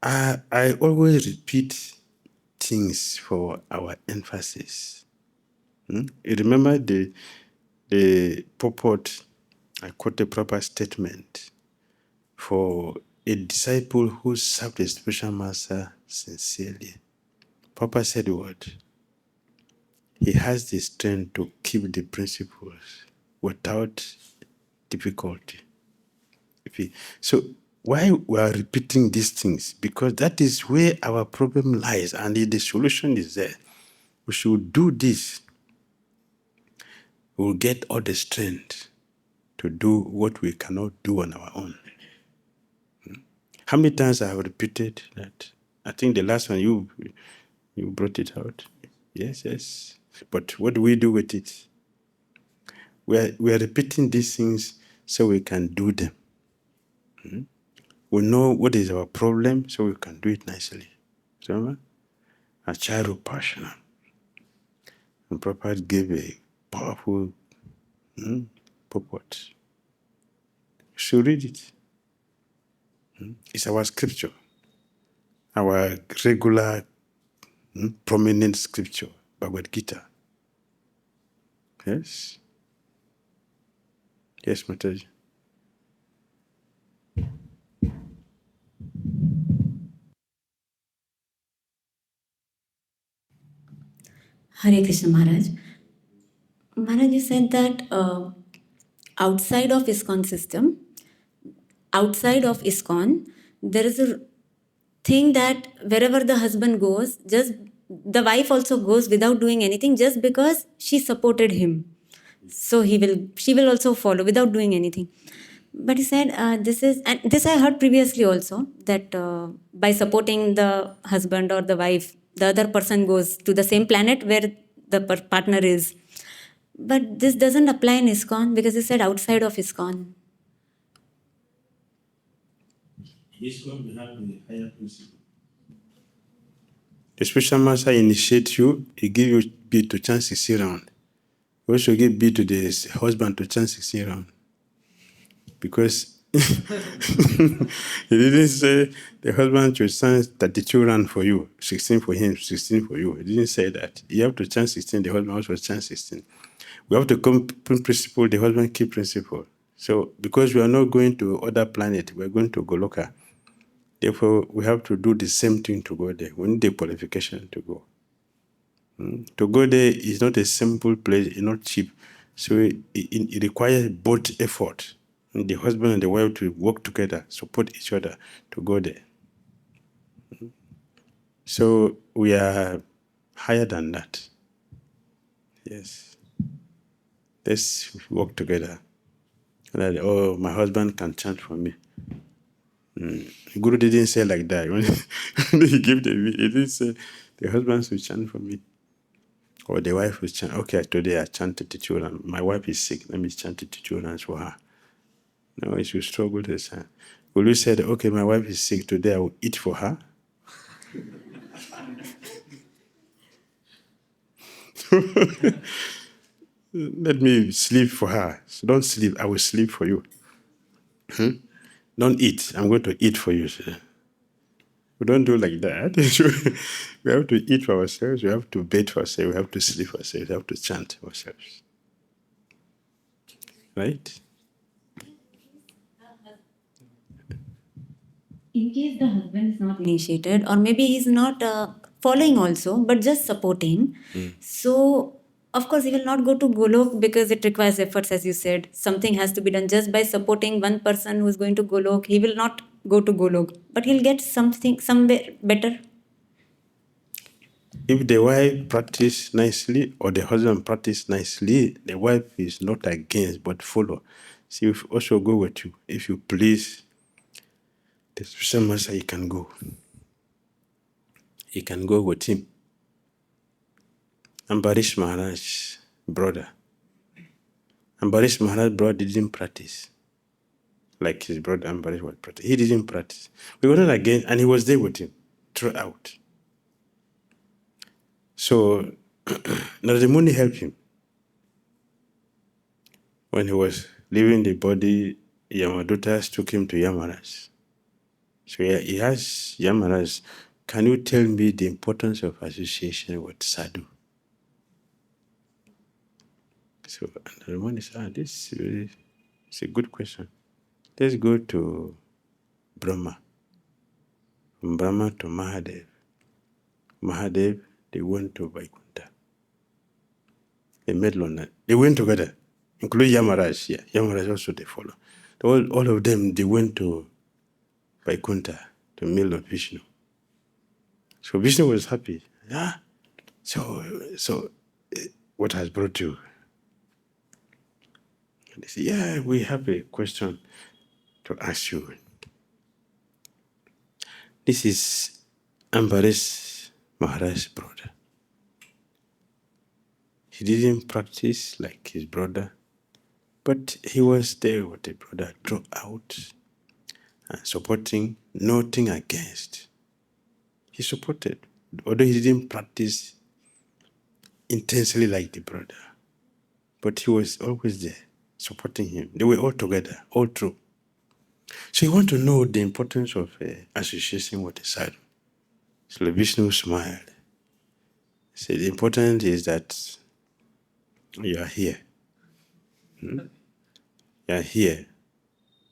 I always repeat things for our emphasis. You remember the purport, I quote the proper statement for a disciple who served the spiritual master sincerely. Papa said what? He has the strength to keep the principles without difficulty. So why we are repeating these things? Because that is where our problem lies, and the solution is there. We should do this. We'll get all the strength to do what we cannot do on our own. How many times I have repeated that? I think the last one you brought it out. Yes. But what do we do with it? We are repeating these things so we can do them. We know what is our problem, so we can do it nicely. Remember? A child of passion. And Prabhupada gave a powerful purport. You should read it. It's our scripture, our regular, prominent scripture, Bhagavad Gita. Yes? Yes, Mataji. Hare Krishna Maharaj. Maharaj, you said that outside of ISKCON system, outside of ISKCON, there is a thing that wherever the husband goes, just the wife also goes without doing anything just because she supported him. So she will also follow without doing anything. But he said and this I heard previously also, that by supporting the husband or the wife, the other person goes to the same planet where the partner is. But this doesn't apply in ISKCON because he said outside of ISKCON. ISKCON will have the higher principle. The special master initiates you, he gives you B to chant 16 round. You also give B to the husband to chant 16 round. Because he didn't say the husband should chant 32 round for you, 16 for him, 16 for you. He didn't say that. You have to chant 16, the husband also chant 16. We have to come principle, the husband keep principle. So because we are not going to other planet, we are going to Goloka. Therefore, we have to do the same thing to go there. We need the qualification to go. To go there is not a simple place, it's not cheap. So it requires both effort. The husband and the wife to work together, support each other to go there. So we are higher than that. Yes. Let's work together. Like, oh, my husband can chant for me. Guru didn't say like that. When he gave he didn't say the husband should chant for me. Or the wife will chant. Okay, today I chanted the children. My wife is sick. Let me chant the children for her. No, it should struggle to chant. Guru said, okay, my wife is sick. Today I will eat for her. Let me sleep for her. So don't sleep. I will sleep for you. Don't eat. I'm going to eat for you. We don't do like that. We have to eat for ourselves. We have to bathe for ourselves. We have to sleep for ourselves. We have to chant for ourselves. Right? In case the husband is not initiated, or maybe he's not following also, but just supporting, so of course he will not go to Golok because it requires efforts, as you said. Something has to be done. Just by supporting one person who is going to Golok, he will not go to Golok, but he'll get something somewhere better. If the wife practice nicely or the husband practice nicely, the wife is not against but follow. She will also go with you. If you please the special master, he can go. He can go with him. Ambarish Maharaj brother. Ambarish Maharaj brother didn't practice like his brother Ambarish was practice. He didn't practice. We were not against, and he was there with him throughout. So Narada Muni helped him. When he was leaving the body, Yamadutas took him to Yamaraj. So he asked Yamaraj, can you tell me the importance of association with sadhu? So Narada Muni said, this is a good question. Let's go to Brahma. From Brahma to Mahadev. Mahadev, they went to Vaikuntha. They met Lona. They went together, including Yamaraj. Yeah, Yamaraj also they follow. All of them, they went to Vaikuntha, to meet Lord Vishnu. So Vishnu was happy. Yeah. So what has brought you? And they said, yeah, we have a question to ask you. This is Ambarish Maharaj's brother. He didn't practice like his brother, but he was there with the brother throughout and supporting, nothing against. He supported, although he didn't practice intensely like the brother. but he was always there, supporting him. They were all together, all through. So you want to know the importance of association with the sadhu. So Vishnu smiled. He said, the important is that you are here. You are here.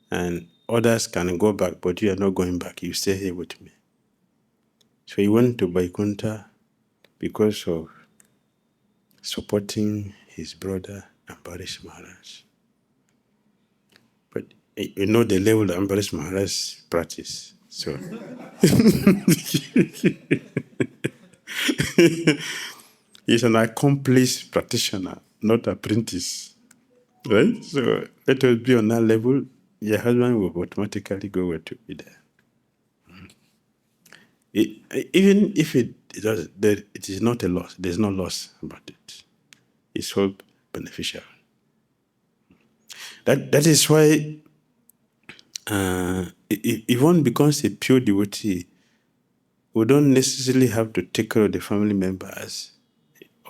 And others can go back, but you are not going back. You stay here with me. So he went to Vaikuntha because of supporting his brother Ambarish Maharaj. But you know the level that Ambarish Maharaj practice. So he's an accomplished practitioner, not apprentice. Right? So let us be on that level. Your husband will automatically go where to be there. Even if it is not a loss, there's no loss about it. It's all beneficial. That is why if one becomes a pure devotee, we don't necessarily have to take care of the family members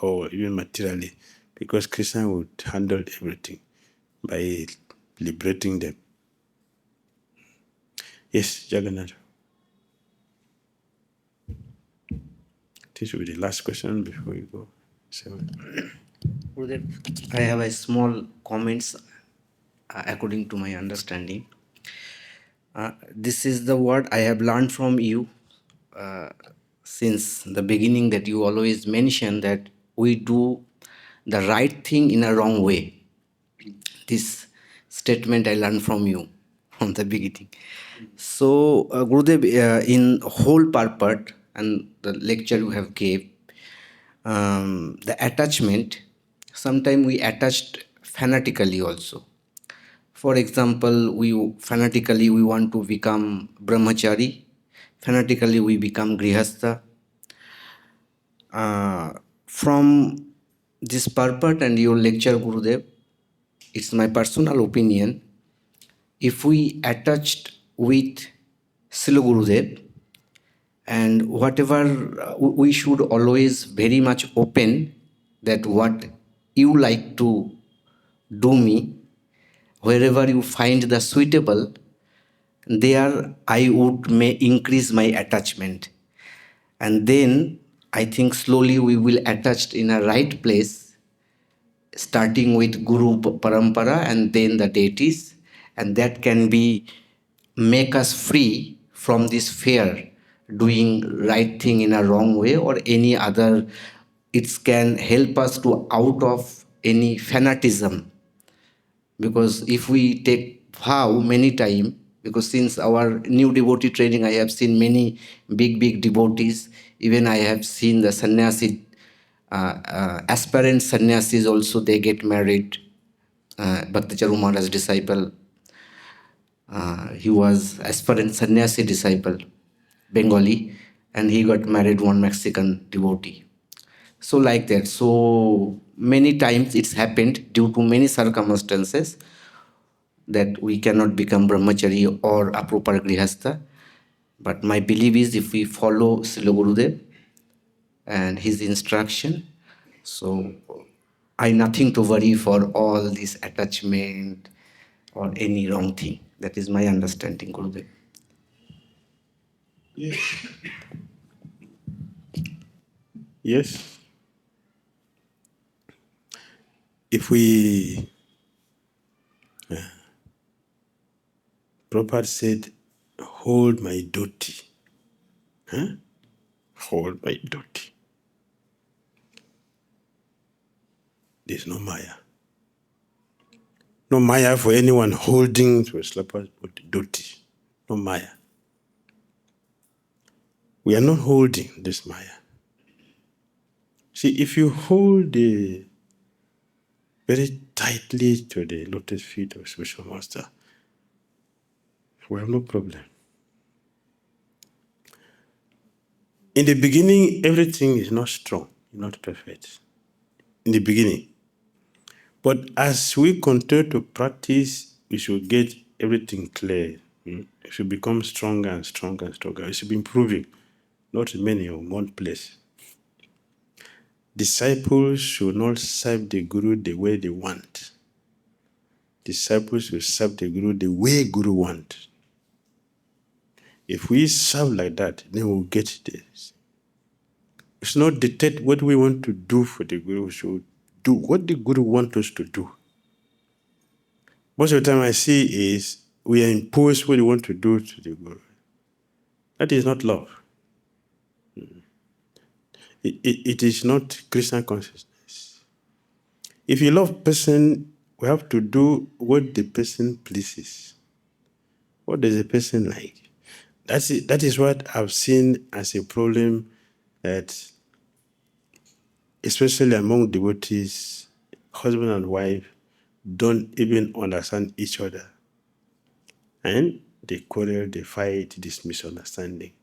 or even materially, because Krishna would handle everything by liberating them. Yes, Jagannath. This will be the last question before we go. I have a small comments according to my understanding. This is the word I have learned from you since the beginning, that you always mention that we do the right thing in a wrong way. This statement I learned from you from the beginning. So Gurudev, in whole purport and the lecture you have gave, the attachment, sometimes we attached fanatically also. For example, we want to become brahmachari, fanatically we become grihastha. From this purport and your lecture, Gurudev, it's my personal opinion, if we attached with Srila Gurudev, and whatever we should always very much open that what you like to do me, wherever you find the suitable, there I may increase my attachment. And then I think slowly we will attach in a right place, starting with Guru Parampara and then the deities, and that can be make us free from this fear, doing right thing in a wrong way or any other. It can help us to out of any fanatism, because if we take vow many time, because since our new devotee training I have seen many big devotees, even I have seen the sannyasi, aspirant sannyasis also, they get married. Bhakti Charu Maharaj's disciple, he was aspirant sannyasi disciple, Bengali, and he got married one Mexican devotee. So like that, so many times it's happened due to many circumstances that we cannot become brahmachari or a proper grihastha. But my belief is if we follow Srila Gurudev and his instruction, so I nothing to worry for all this attachment or any wrong thing. That is my understanding, Gurudev. Yes. Yes. If we, Prabhupada said, hold my duty. Hold my duty. There's no Maya. No Maya for anyone holding to a slapper with duty. No Maya. We are not holding this Maya. See, if you hold very tightly to the lotus feet of Spiritual Master, we have no problem. In the beginning, everything is not strong, not perfect. In the beginning. But as we continue to practice, we should get everything clear. It should become stronger and stronger and stronger. It should be improving, not remaining in one place. disciples should not serve the Guru the way they want. Disciples should serve the Guru the way Guru wants. If we serve like that, then we'll get this. It's not dictate what we want to do for the Guru. We should do what the Guru wants us to do. Most of the time I see is we impose what we want to do to the Guru. That is not love. It is not Krishna consciousness. If you love person, we have to do what the person pleases. What does the person like? That is what I've seen as a problem, that especially among devotees, husband and wife don't even understand each other. And they quarrel, they fight, this misunderstanding.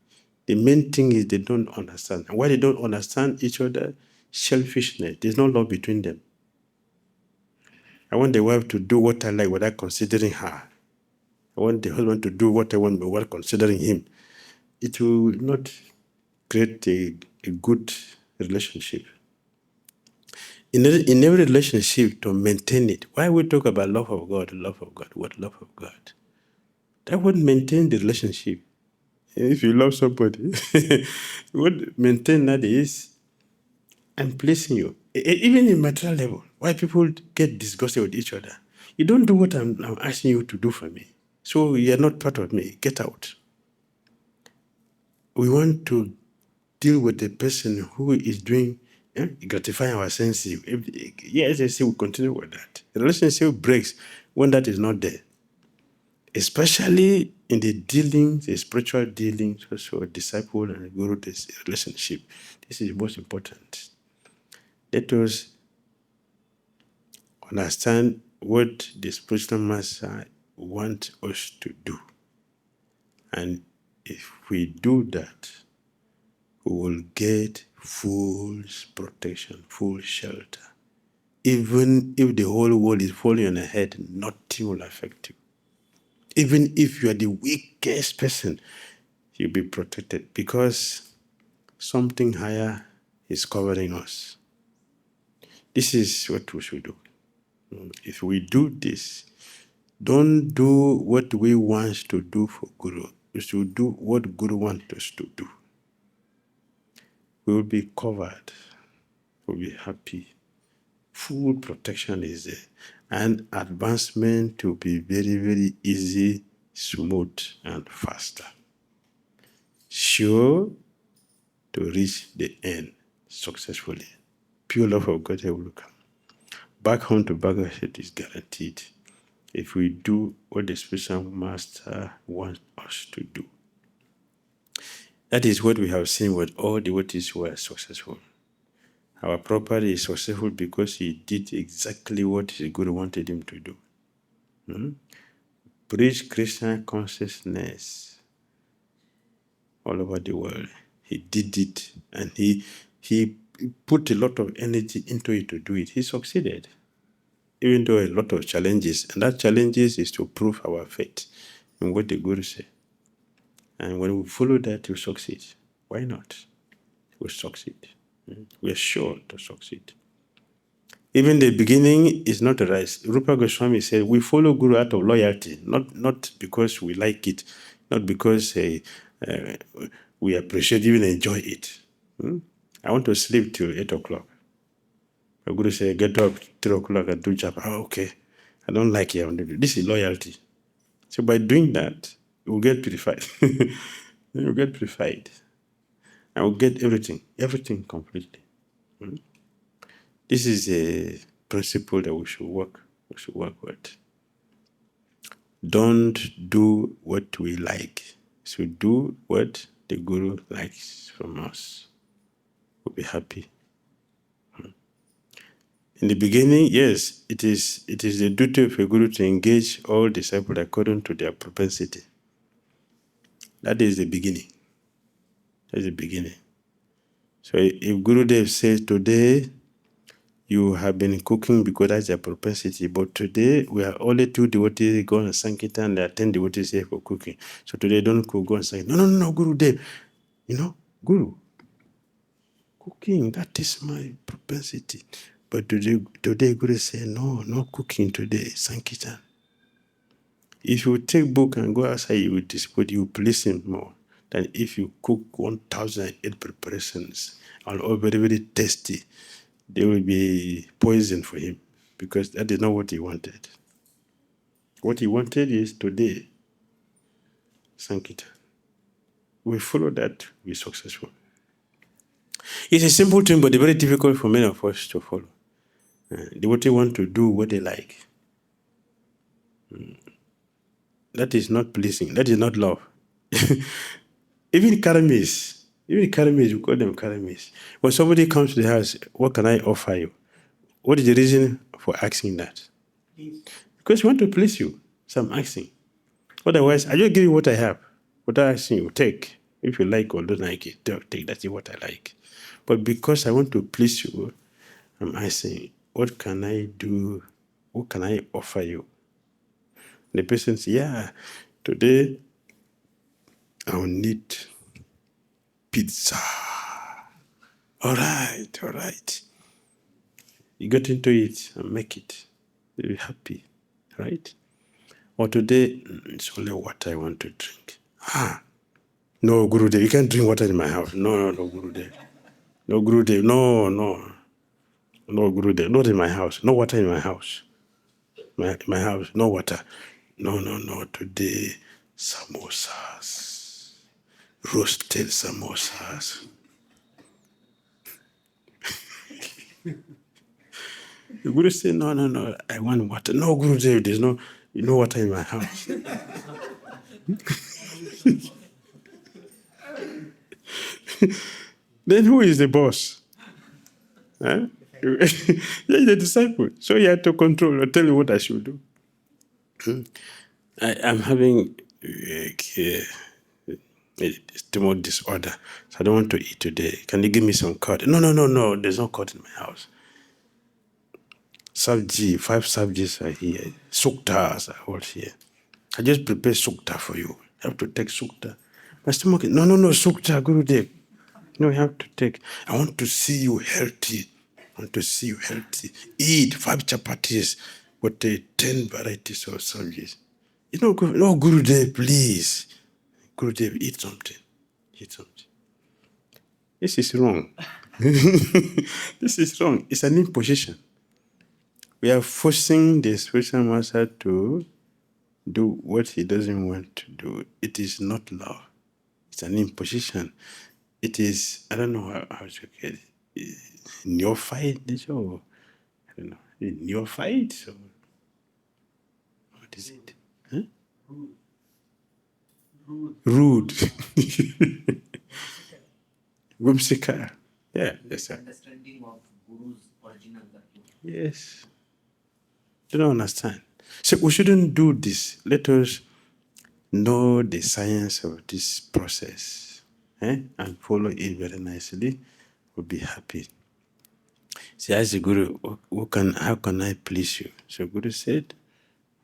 The main thing is they don't understand. And why they don't understand each other? Selfishness. There's no love between them. I want the wife to do what I like without considering her. I want the husband to do what I want without considering him. It will not create a good relationship. In every relationship, to maintain it, why we talk about love of God? What love of God? That would maintain the relationship. If you love somebody, what maintain that is, I'm pleasing you. Even in material level, why people get disgusted with each other? You don't do what I'm asking you to do for me. So you're not part of me. Get out. We want to deal with the person who is doing, gratifying our senses. Yes, I say we continue with that. The relationship breaks when that is not there. Especially in the dealings, the spiritual dealings, also disciple and guru relationship. This is most important. Let us understand what the spiritual master wants us to do. And if we do that, we will get full protection, full shelter. Even if the whole world is falling on your head, nothing will affect you. Even if you are the weakest person, you'll be protected because something higher is covering us. This is what we should do. If we do this, don't do what we want to do for Guru. We should do what Guru wants us to do. We will be covered. We'll be happy. Full protection is there. And advancement will be very, very easy, smooth, and faster. Sure to reach the end successfully. Pure love of God will come. Back home to Bhagavad is guaranteed if we do what the spiritual master wants us to do. That is what we have seen with all devotees who are successful. Our Prabhupada is successful because he did exactly what his Guru wanted him to do. Preach Krishna consciousness all over the world. He did it, and he put a lot of energy into it to do it. He succeeded, even though a lot of challenges. And that challenges is to prove our faith in what the Guru said. And when we follow that, we succeed. Why not? We succeed. We are sure to succeed. Even the beginning is not right. Rupa Goswami said, we follow Guru out of loyalty, not because we like it, not because we appreciate, even enjoy it. I want to sleep till 8 o'clock. The Guru said, get up 3 o'clock and do japa. Oh, okay. I don't like it. This is loyalty. So by doing that, we'll get purified. We'll get purified. And we'll get everything completely. This is a principle that we should work with. Don't do what we like. So do what the Guru likes from us. We'll be happy. In the beginning, yes, it is the duty of a Guru to engage all disciples according to their propensity. That is the beginning. That's the beginning. So if Gurudev says today, you have been cooking because that's their propensity, but today we are only 2 devotees go on Sankirtan and there are 10 devotees here for cooking. So today don't cook, go on Sankirtan. No, Gurudev. Guru, cooking, that is my propensity. But today Guru say, no cooking today, Sankirtan. If you take book and go outside, you will dispute, you will please him more than if you cook 1,008 preparations, all very, very tasty. They will be poison for him because that is not what he wanted. What he wanted is today, Sankirtan. We follow that, we're successful. It's a simple thing, but it's very difficult for many of us to follow. They want to do what they like. That is not pleasing. That is not love. Even Karamis, we call them Karamis. When somebody comes to the house, what can I offer you? What is the reason for asking that? Please. Because we want to please you. So I'm asking. Otherwise, I just give you what I have. What I asking you, take. If you like or don't like it, take. That's what I like. But because I want to please you, I'm asking, what can I do? What can I offer you? The person says, yeah, today I will need pizza. All right. You get into it and make it. You'll be happy, right? Or today, it's only water I want to drink. No, Gurudev, you can't drink water in my house. No, Gurudev. No, Gurudev, no. No, Gurudev, not in my house. No water in my house. My house, no water. No. Today, samosas. Roasted samosas. The Guru said, no, I want water. No, Gurudev, there's no water in my house. Then who is the boss? Huh? You're the disciple. So you have to control or tell you what I should do. I'm having a stomach disorder, so I don't want to eat today. Can you give me some curd? No, there's no curd in my house. Sabji, 5 sabjis are here. Suktas are all here. I just prepare sukta for you. You have to take sukta. My stomach, no, sukta, Gurudev. No, you have to take. I want to see you healthy. Eat 5 chapatis with 10 varieties of sabjis. No, Gurudev, please. Gurudev, eat something. This is wrong. This is wrong. It's an imposition. We are forcing the spiritual master to do what he doesn't want to do. It is not love. It's an imposition. It is, I don't know how to get it. Neophyte, or I don't know. Neophyte? Or what is it? Huh? Rude. Whimsical. Yeah, yes, sir. Understanding of Guru's original value. Yes. They don't understand. So we shouldn't do this. Let us know the science of this process and follow it very nicely. We'll be happy. See, as the Guru, how can I please you? So Guru said,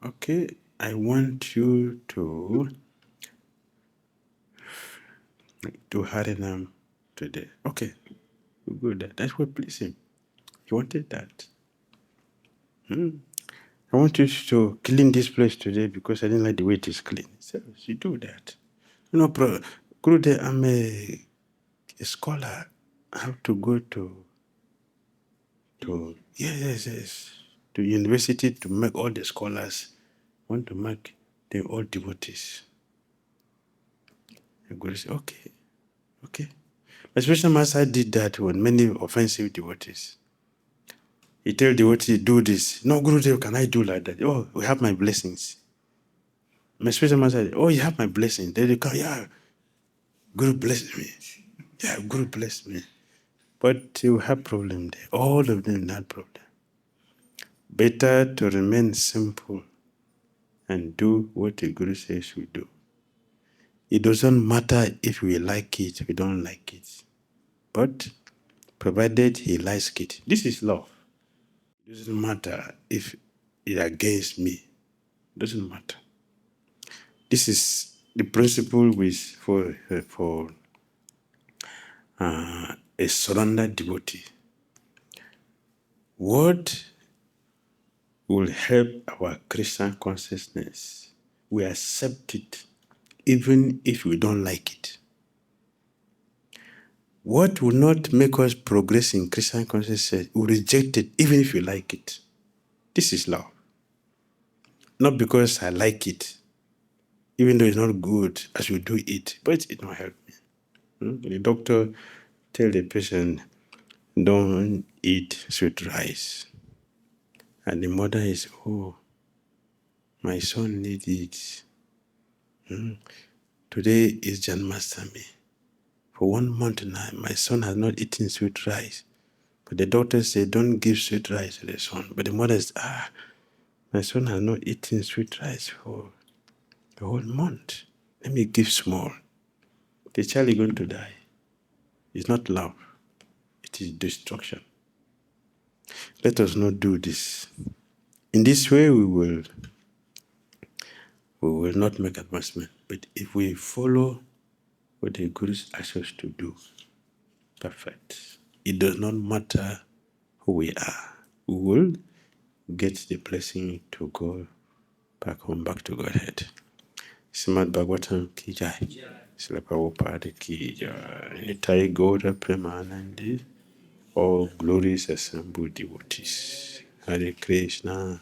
okay, I want you to do Harinam today. Okay, good. That's what pleased him. He wanted that. I want you to clean this place today because I didn't like the way it is clean. So you do that. No problem. Gurudev, I'm a scholar. I have to go to yes, to university to make all the scholars. I want to make them all devotees. And Guru said, okay. My special master did that with many offensive devotees. He tell devotee, do this. No, Gurudev, can I do like that? Oh, we have my blessings. My special master said, oh, you have my blessings. Then they come, yeah, Guru bless me. Yeah, Guru bless me. But you have problem there. All of them had problem. Better to remain simple and do what the Guru says we do. It doesn't matter if we like it, we don't like it. But provided he likes it. This is love. It doesn't matter if it's against me. It doesn't matter. This is the principle for a surrendered devotee. What will help our Christian consciousness? We accept it even if we don't like it. What will not make us progress in Christian consciousness? We reject it even if we like it. This is love. Not because I like it, even though it's not good, I should do it, but it not help me. The doctor tell the patient, don't eat sweet rice. And the mother is, oh, my son needs it. Today is Janmashtami. For 1 month now, my son has not eaten sweet rice. But the doctor said, don't give sweet rice to the son. But the mother says, my son has not eaten sweet rice for a whole month. Let me give small. The child is going to die. It's not love. It is destruction. Let us not do this. In this way, we will not make advancement. But if we follow what the Gurus ask us to do, perfect. It does not matter who we are. We will get the blessing to go back home, back to Godhead. Srimad Bhagavatam ki jai. Srila Prabhupada ki jai. Nitai Gaura Premanandi. All glories assembled devotees. Hare Krishna.